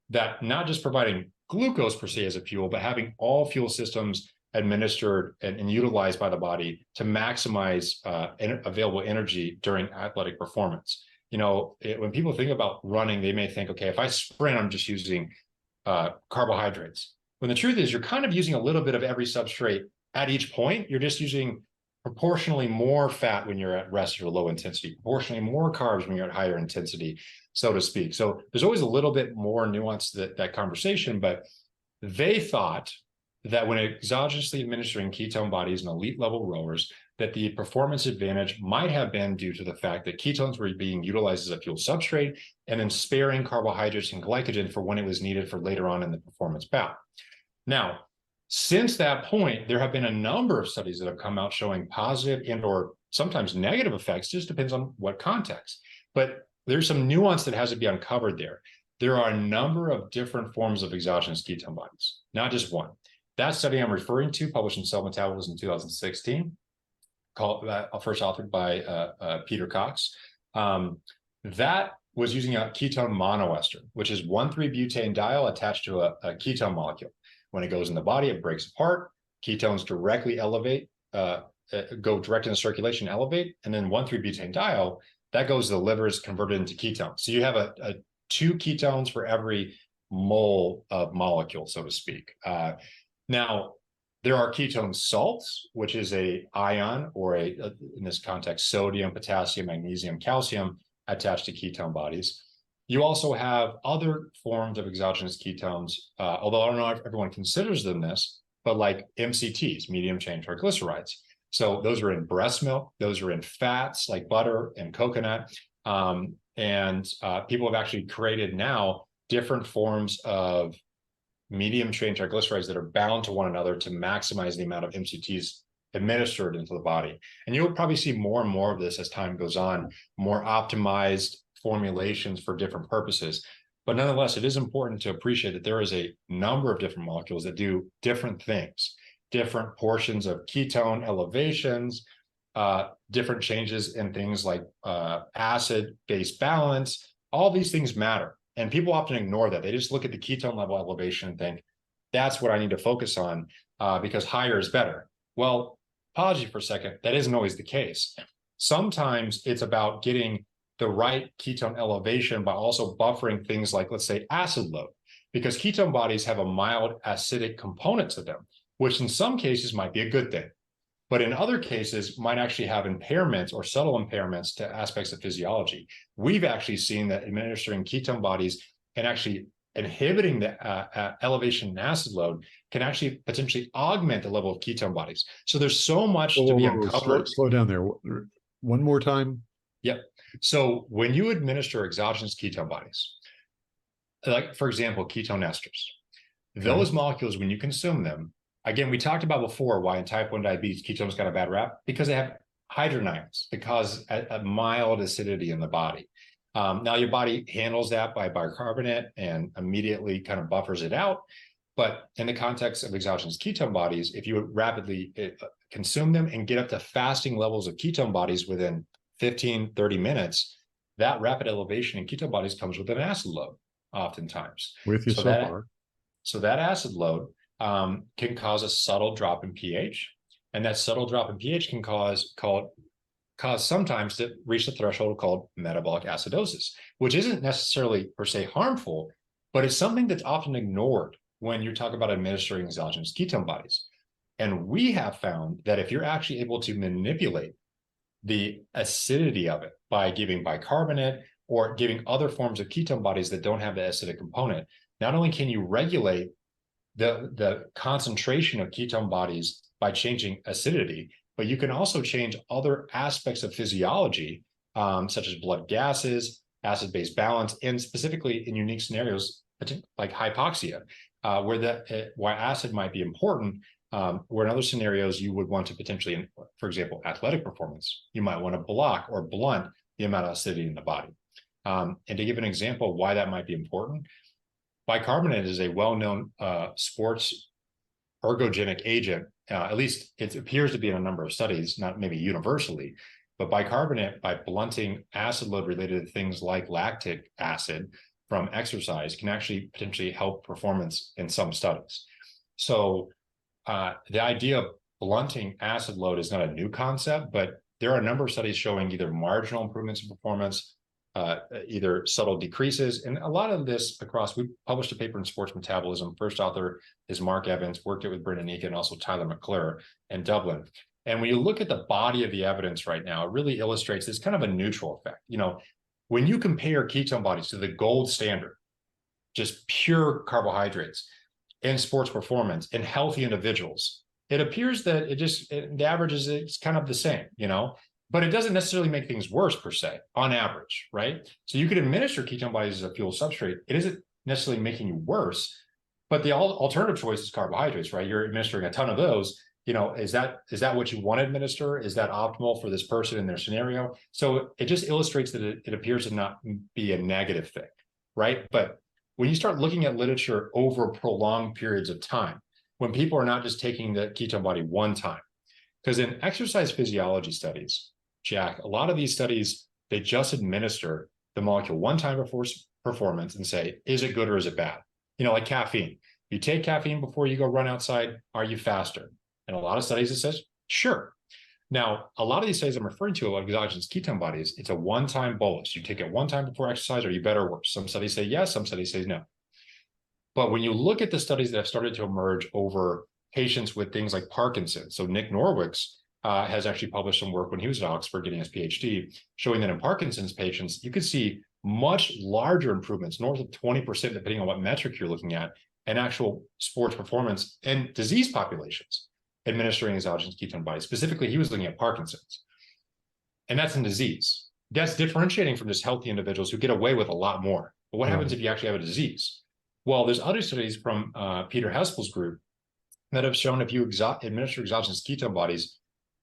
that not just providing glucose per se as a fuel, but having all fuel systems administered and utilized by the body to maximize available energy during athletic performance. When people think about running, they may think, okay, if I sprint, I'm just using carbohydrates. When the truth is, you're kind of using a little bit of every substrate at each point. You're just using proportionally more fat when you're at rest or low intensity, proportionally more carbs when you're at higher intensity, so to speak. So there's always a little bit more nuance to that conversation, but they thought that when exogenously administering ketone bodies in elite level rowers, that the performance advantage might have been due to the fact that ketones were being utilized as a fuel substrate and then sparing carbohydrates and glycogen for when it was needed for later on in the performance bout. Now, since that point, there have been a number of studies that have come out showing positive and or sometimes negative effects, just depends on what context. But there's some nuance that has to be uncovered there. There are a number of different forms of exogenous ketone bodies, not just one. That study I'm referring to, published in Cell Metabolism in 2016, first authored by Peter Cox, that was using a ketone monoester, which is 1,3-butane-diol attached to a ketone molecule. When it goes in the body, it breaks apart. Ketones directly elevate, go direct into circulation, elevate, and then 1,3-butane-diol, that goes to the liver, is converted into ketones. So you have a 2 ketones for every mole of molecule, so to speak. Now, there are ketone salts, which is a ion or in this context, sodium, potassium, magnesium, calcium attached to ketone bodies. You also have other forms of exogenous ketones, although I don't know if everyone considers them this, but like MCTs, medium chain triglycerides. So those are in breast milk, those are in fats like butter and coconut. And people have actually created now different forms of medium chain triglycerides that are bound to one another to maximize the amount of MCTs administered into the body. And you'll probably see more and more of this as time goes on, more optimized formulations for different purposes. But nonetheless, it is important to appreciate that there is a number of different molecules that do different things, different portions of ketone elevations, different changes in things like acid-base balance. All these things matter. And people often ignore that. They just look at the ketone level elevation and think, that's what I need to focus on because higher is better. Well, pause you for a second. That isn't always the case. Sometimes it's about getting the right ketone elevation by also buffering things like, let's say, acid load, because ketone bodies have a mild acidic component to them, which in some cases might be a good thing, but in other cases might actually have impairments or subtle impairments to aspects of physiology. We've actually seen that administering ketone bodies and actually inhibiting the elevation in acid load can actually potentially augment the level of ketone bodies. So there's so much to be uncovered. Slow down there. One more time. Yep. So when you administer exogenous ketone bodies, like for example, ketone esters, those molecules, when you consume them, again, we talked about before why in type 1 diabetes, ketones got a bad rap, because they have hydrogen ions that cause a mild acidity in the body. Now your body handles that by bicarbonate and immediately kind of buffers it out. But in the context of exogenous ketone bodies, if you would rapidly consume them and get up to fasting levels of ketone bodies within 15, 30 minutes, that rapid elevation in ketone bodies comes with an acid load oftentimes. With you so far. So that acid load can cause a subtle drop in pH. And that subtle drop in pH can cause sometimes to reach the threshold called metabolic acidosis, which isn't necessarily per se harmful, but it's something that's often ignored when you talk about administering exogenous ketone bodies. And we have found that if you're actually able to manipulate the acidity of it by giving bicarbonate or giving other forms of ketone bodies that don't have the acidic component, not only can you regulate the concentration of ketone bodies by changing acidity, but you can also change other aspects of physiology, such as blood gases, acid-base balance, and specifically in unique scenarios like hypoxia, why acid might be important, where in other scenarios you would want to potentially, for example, athletic performance, you might want to block or blunt the amount of acidity in the body. And to give an example of why that might be important, bicarbonate is a well-known sports ergogenic agent. At least it appears to be in a number of studies, not maybe universally, but bicarbonate, by blunting acid load related to things like lactic acid from exercise, can actually potentially help performance in some studies. So the idea of blunting acid load is not a new concept, but there are a number of studies showing either marginal improvements in performance, either subtle decreases. And a lot of this we published a paper in Sports Metabolism. First author is Mark Evans, worked it with Brendan Eakin and also Tyler McClure in Dublin. And when you look at the body of the evidence right now, it really illustrates this kind of a neutral effect. When you compare ketone bodies to the gold standard, just pure carbohydrates in sports performance in healthy individuals, it appears that the average it's kind of the same, but it doesn't necessarily make things worse per se on average, right? So you could administer ketone bodies as a fuel substrate. It isn't necessarily making you worse, but the alternative choice is carbohydrates, right? You're administering a ton of those. Is that what you want to administer? Is that optimal for this person in their scenario? So it just illustrates that it appears to not be a negative thing, right? But when you start looking at literature over prolonged periods of time, when people are not just taking the ketone body one time, because in exercise physiology studies, Jack, a lot of these studies, they just administer the molecule one time before performance and say, is it good or is it bad? Like caffeine. You take caffeine before you go run outside, are you faster? And a lot of studies, it says, sure. Now, a lot of these studies I'm referring to, a lot of exogenous ketone bodies, it's a one-time bolus. You take it one time before exercise, are you better or worse? Some studies say yes, some studies say no. But when you look at the studies that have started to emerge over patients with things like Parkinson's, so Nick Norwick's has actually published some work when he was at Oxford getting his PhD, showing that in Parkinson's patients, you could see much larger improvements, north of 20%, depending on what metric you're looking at, in actual sports performance in disease populations, administering exogenous ketone bodies. Specifically, he was looking at Parkinson's. And that's in disease. That's differentiating from just healthy individuals who get away with a lot more. But what happens if you actually have a disease? Well, there's other studies from Peter Hespel's group that have shown if you administer exogenous ketone bodies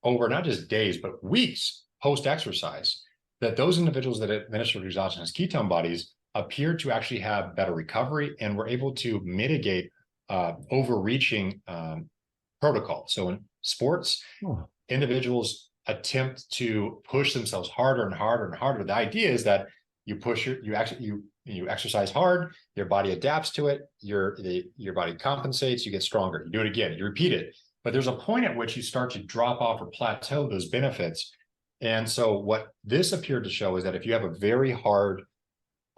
over not just days, but weeks post-exercise, that those individuals that administer exogenous ketone bodies appear to actually have better recovery and were able to mitigate overreaching protocol. So in sports, individuals attempt to push themselves harder and harder and harder. The idea is that you exercise hard, your body adapts to it, your body compensates, you get stronger. You do it again, you repeat it. But there's a point at which you start to drop off or plateau those benefits. And so what this appeared to show is that if you have a very hard,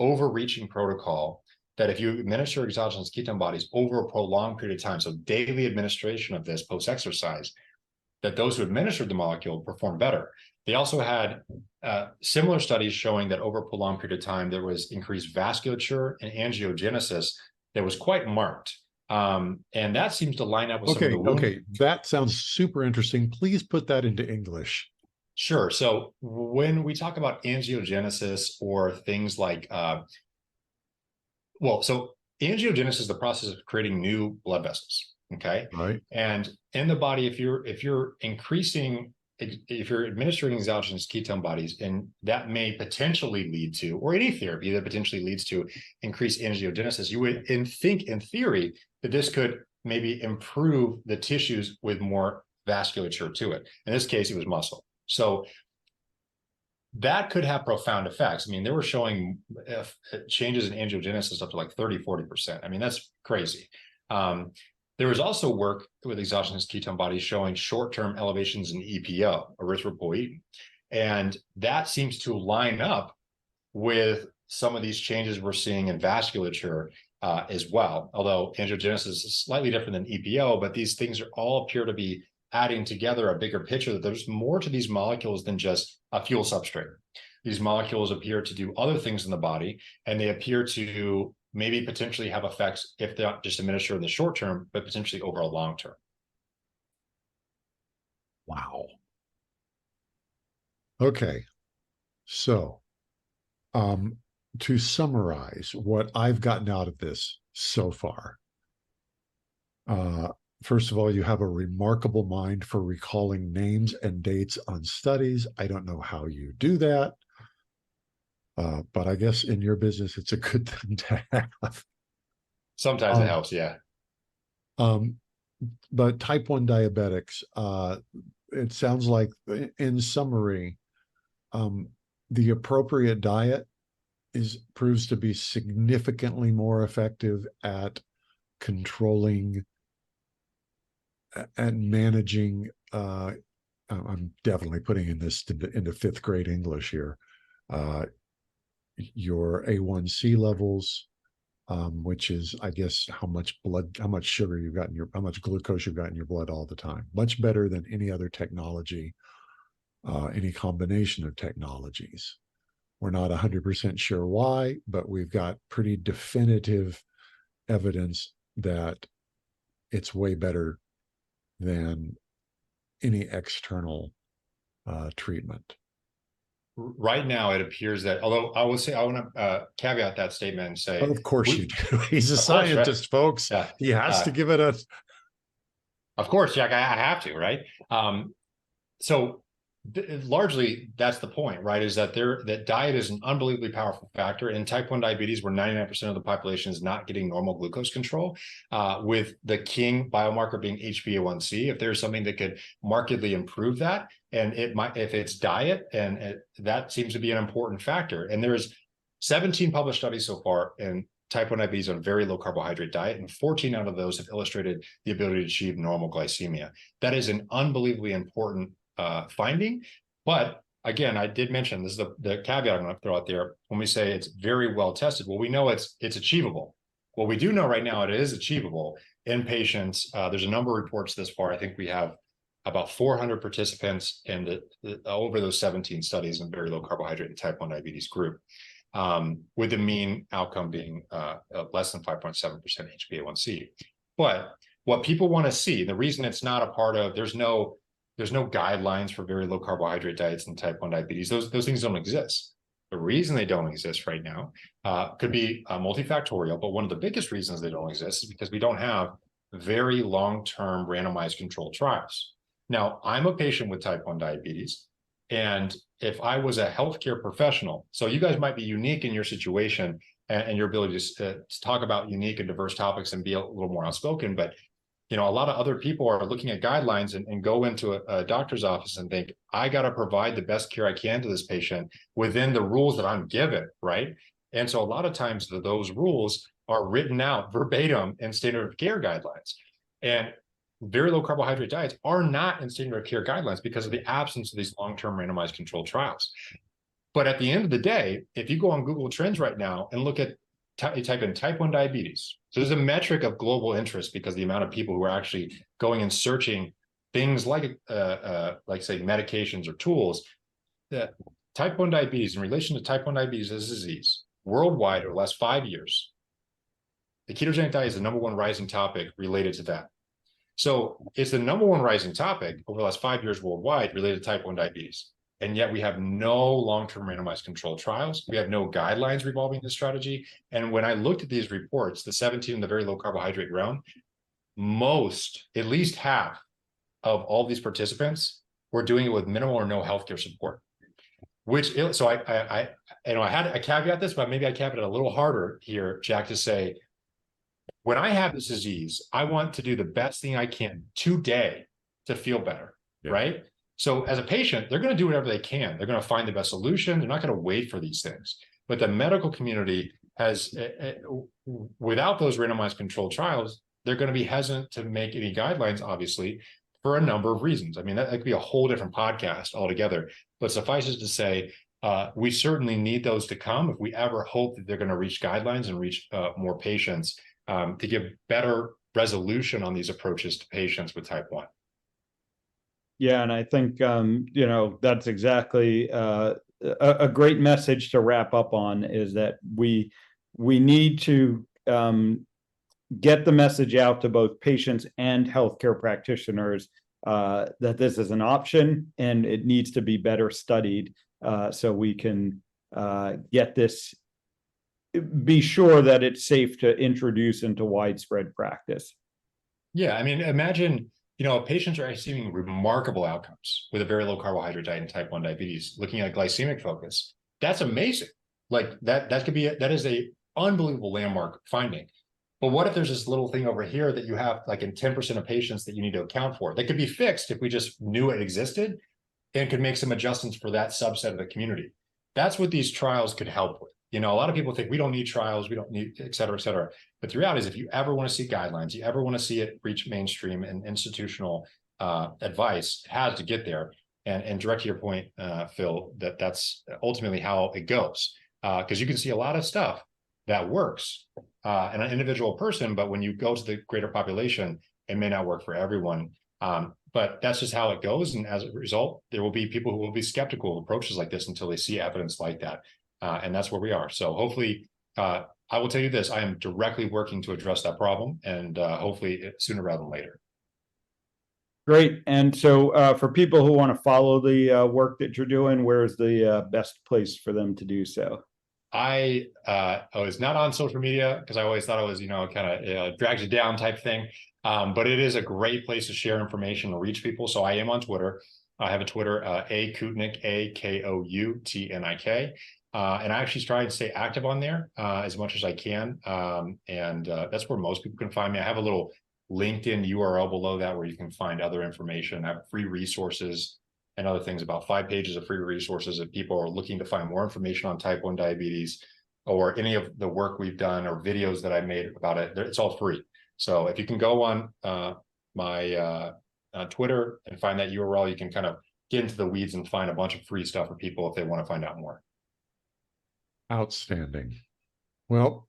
overreaching protocol, that if you administer exogenous ketone bodies over a prolonged period of time, so daily administration of this post-exercise, that those who administered the molecule perform better. They also had similar studies showing that over a prolonged period of time, there was increased vasculature and angiogenesis that was quite marked. And that seems to line up with some of the wound. Okay, that sounds super interesting. Please put that into English. Sure. So when we talk about angiogenesis or things like, so angiogenesis is the process of creating new blood vessels. Okay. Right. And in the body, if you're administering exogenous ketone bodies, and that may potentially lead to, or any therapy that potentially leads to increased angiogenesis, you would think in theory that this could maybe improve the tissues with more vasculature to it. In this case, it was muscle. So that could have profound effects. I mean, they were showing changes in angiogenesis up to like 30-40%. I mean, that's crazy. There was also work with exogenous ketone bodies showing short-term elevations in EPO, erythropoietin. And that seems to line up with some of these changes we're seeing in vasculature as well. Although angiogenesis is slightly different than EPO, but these things all appear to be adding together a bigger picture that there's more to these molecules than just a fuel substrate. these molecules appear to do other things in the body, and they appear to maybe potentially have effects if they're not just administered in the short term, but potentially over a long term. Wow. Okay. So, to summarize what I've gotten out of this so far, first of all, you have a remarkable mind for recalling names and dates on studies. I don't know how you do that, but I guess in your business, it's a good thing to have. Sometimes it helps, yeah. But type 1 diabetics, it sounds like, in summary, the appropriate diet proves to be significantly more effective at controlling and managing. I'm definitely putting in this into fifth grade English here. Your A1C levels, which is, I guess, how much sugar you've got how much glucose you've got in your blood all the time. Much better than any other technology, any combination of technologies. We're not 100% sure why, but we've got pretty definitive evidence that it's way better than any external treatment. Right now, it appears that, although I will say, I want to caveat that statement and say, of course you do. He's a scientist, right? Folks. Yeah. He has to give it a. Of course, Jack, I have to, right? So largely, that's the point, right? Is that that diet is an unbelievably powerful factor in type 1 diabetes, where 99% of the population is not getting normal glucose control, with the king biomarker being HbA1c. If there's something that could markedly improve that, and it might, if it's diet, and that seems to be an important factor. And there's 17 published studies so far in type 1 diabetes on very low carbohydrate diet, and 14 out of those have illustrated the ability to achieve normal glycemia. That is an unbelievably important finding. But again, I did mention, this is the caveat I'm going to throw out there. When we say it's very well tested, well, we know it's achievable. What we do know right now, it is achievable in patients. There's a number of reports this far. I think we have about 400 participants in over those 17 studies in very low carbohydrate and type 1 diabetes group, with the mean outcome being less than 5.7% HbA1c. But what people want to see, the reason it's not a part of, there's no guidelines for very low carbohydrate diets and type 1 diabetes. Those things don't exist. The reason they don't exist right now could be multifactorial, but one of the biggest reasons they don't exist is because we don't have very long-term randomized controlled trials. Now, I'm a patient with type 1 diabetes, and if I was a healthcare professional, so you guys might be unique in your situation and your ability to talk about unique and diverse topics and be a little more outspoken, but a lot of other people are looking at guidelines and go into a doctor's office and think, I got to provide the best care I can to this patient within the rules that I'm given, right? And so a lot of times those rules are written out verbatim in standard of care guidelines. And very low carbohydrate diets are not in standard of care guidelines because of the absence of these long-term randomized controlled trials. But at the end of the day, if you go on Google Trends right now and look at type in type 1 diabetes. So there's a metric of global interest because the amount of people who are actually going and searching things like say medications or tools. That type 1 diabetes, in relation to type 1 diabetes as a disease, worldwide over the last 5 years, the ketogenic diet is the #1 rising topic related to that. So it's the #1 rising topic over the last 5 years worldwide related to type 1 diabetes. And yet we have no long-term randomized controlled trials. We have no guidelines revolving this strategy. And when I looked at these reports, the 17 in the very low carbohydrate realm, at least half of all these participants were doing it with minimal or no healthcare support. So I had a caveat this, but maybe I caveat it a little harder here, Jack, to say, when I have this disease, I want to do the best thing I can today to feel better, right? So as a patient, they're going to do whatever they can. They're going to find the best solution. They're not going to wait for these things. But the medical community has, without those randomized controlled trials, they're going to be hesitant to make any guidelines, obviously, for a number of reasons. I mean, that could be a whole different podcast altogether. But suffices to say, we certainly need those to come if we ever hope that they're going to reach guidelines and reach more patients, to give better resolution on these approaches to patients with type 1. Yeah, and I think that's exactly a great message to wrap up on is that we need to get the message out to both patients and healthcare practitioners that this is an option and it needs to be better studied so we can get this, be sure that it's safe to introduce into widespread practice. Yeah, I mean, imagine, patients are achieving remarkable outcomes with a very low carbohydrate diet and type 1 diabetes, looking at glycemic focus. That's amazing. Like that is a unbelievable landmark finding. But what if there's this little thing over here that you have like in 10% of patients that you need to account for? That could be fixed if we just knew it existed and could make some adjustments for that subset of the community. That's what these trials could help with. A lot of people think we don't need trials, we don't need, et cetera, et cetera. But the reality is if you ever want to see guidelines, you ever want to see it reach mainstream and institutional advice, it has to get there. And direct to your point, Phil, that's ultimately how it goes. Because you can see a lot of stuff that works in an individual person, but when you go to the greater population, it may not work for everyone. But that's just how it goes. And as a result, there will be people who will be skeptical of approaches like this until they see evidence like that. And that's where we are. So hopefully, I will tell you this, I am directly working to address that problem and hopefully sooner rather than later. Great. And so for people who want to follow the work that you're doing, where's the best place for them to do so? I was not on social media because I always thought it was, kind of drags you down type thing. But it is a great place to share information and reach people. So I am on Twitter. I have a Twitter, Koutnik, Koutnik. And I actually try and stay active on there as much as I can. And that's where most people can find me. I have a little LinkedIn URL below that where you can find other information. I have free resources and other things, about 5 pages of free resources if people are looking to find more information on type 1 diabetes or any of the work we've done or videos that I made about it. It's all free. So if you can go on my Twitter and find that URL, you can kind of get into the weeds and find a bunch of free stuff for people if they want to find out more. Outstanding. Well,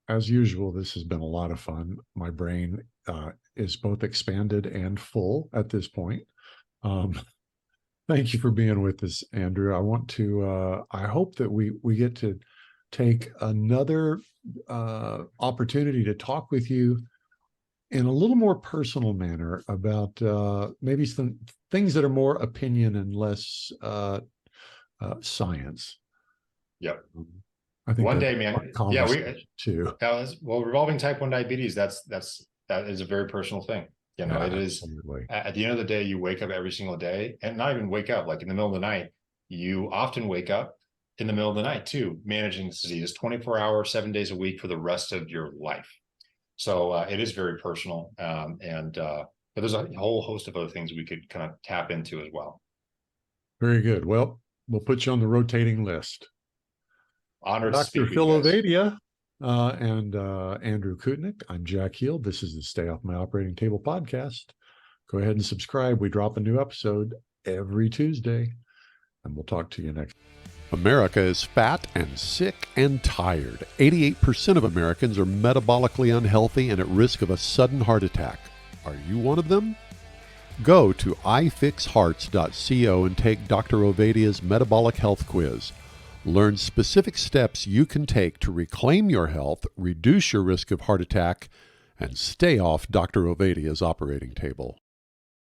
as usual, this has been a lot of fun. My brain is both expanded and full at this point. Thank you for being with us, Andrew. I want to, I hope that we get to take another opportunity to talk with you in a little more personal manner about maybe some things that are more opinion and less science. Yep. I think one day, man. Yeah, too. Revolving type 1 diabetes, that is a very personal thing. Yeah, it is at the end of the day, you wake up every single day, and not even wake up, like in the middle of the night, you often wake up in the middle of the night too, managing this disease 24 hours, 7 days a week for the rest of your life. So it is very personal. But there's a whole host of other things we could kind of tap into as well. Very good. Well, we'll put you on the rotating list. Honored Dr. Phil Ovadia and Andrew Koutnik. I'm Jack Heel. This is the Stay Off My Operating Table podcast. Go ahead and subscribe. We drop a new episode every Tuesday, and we'll talk to you next. America is fat and sick and tired. 88% of Americans are metabolically unhealthy and at risk of a sudden heart attack. Are you one of them? Go to ifixhearts.co and take Dr. Ovadia's Metabolic Health Quiz. Learn specific steps you can take to reclaim your health, reduce your risk of heart attack, and stay off Dr. Ovadia's operating table.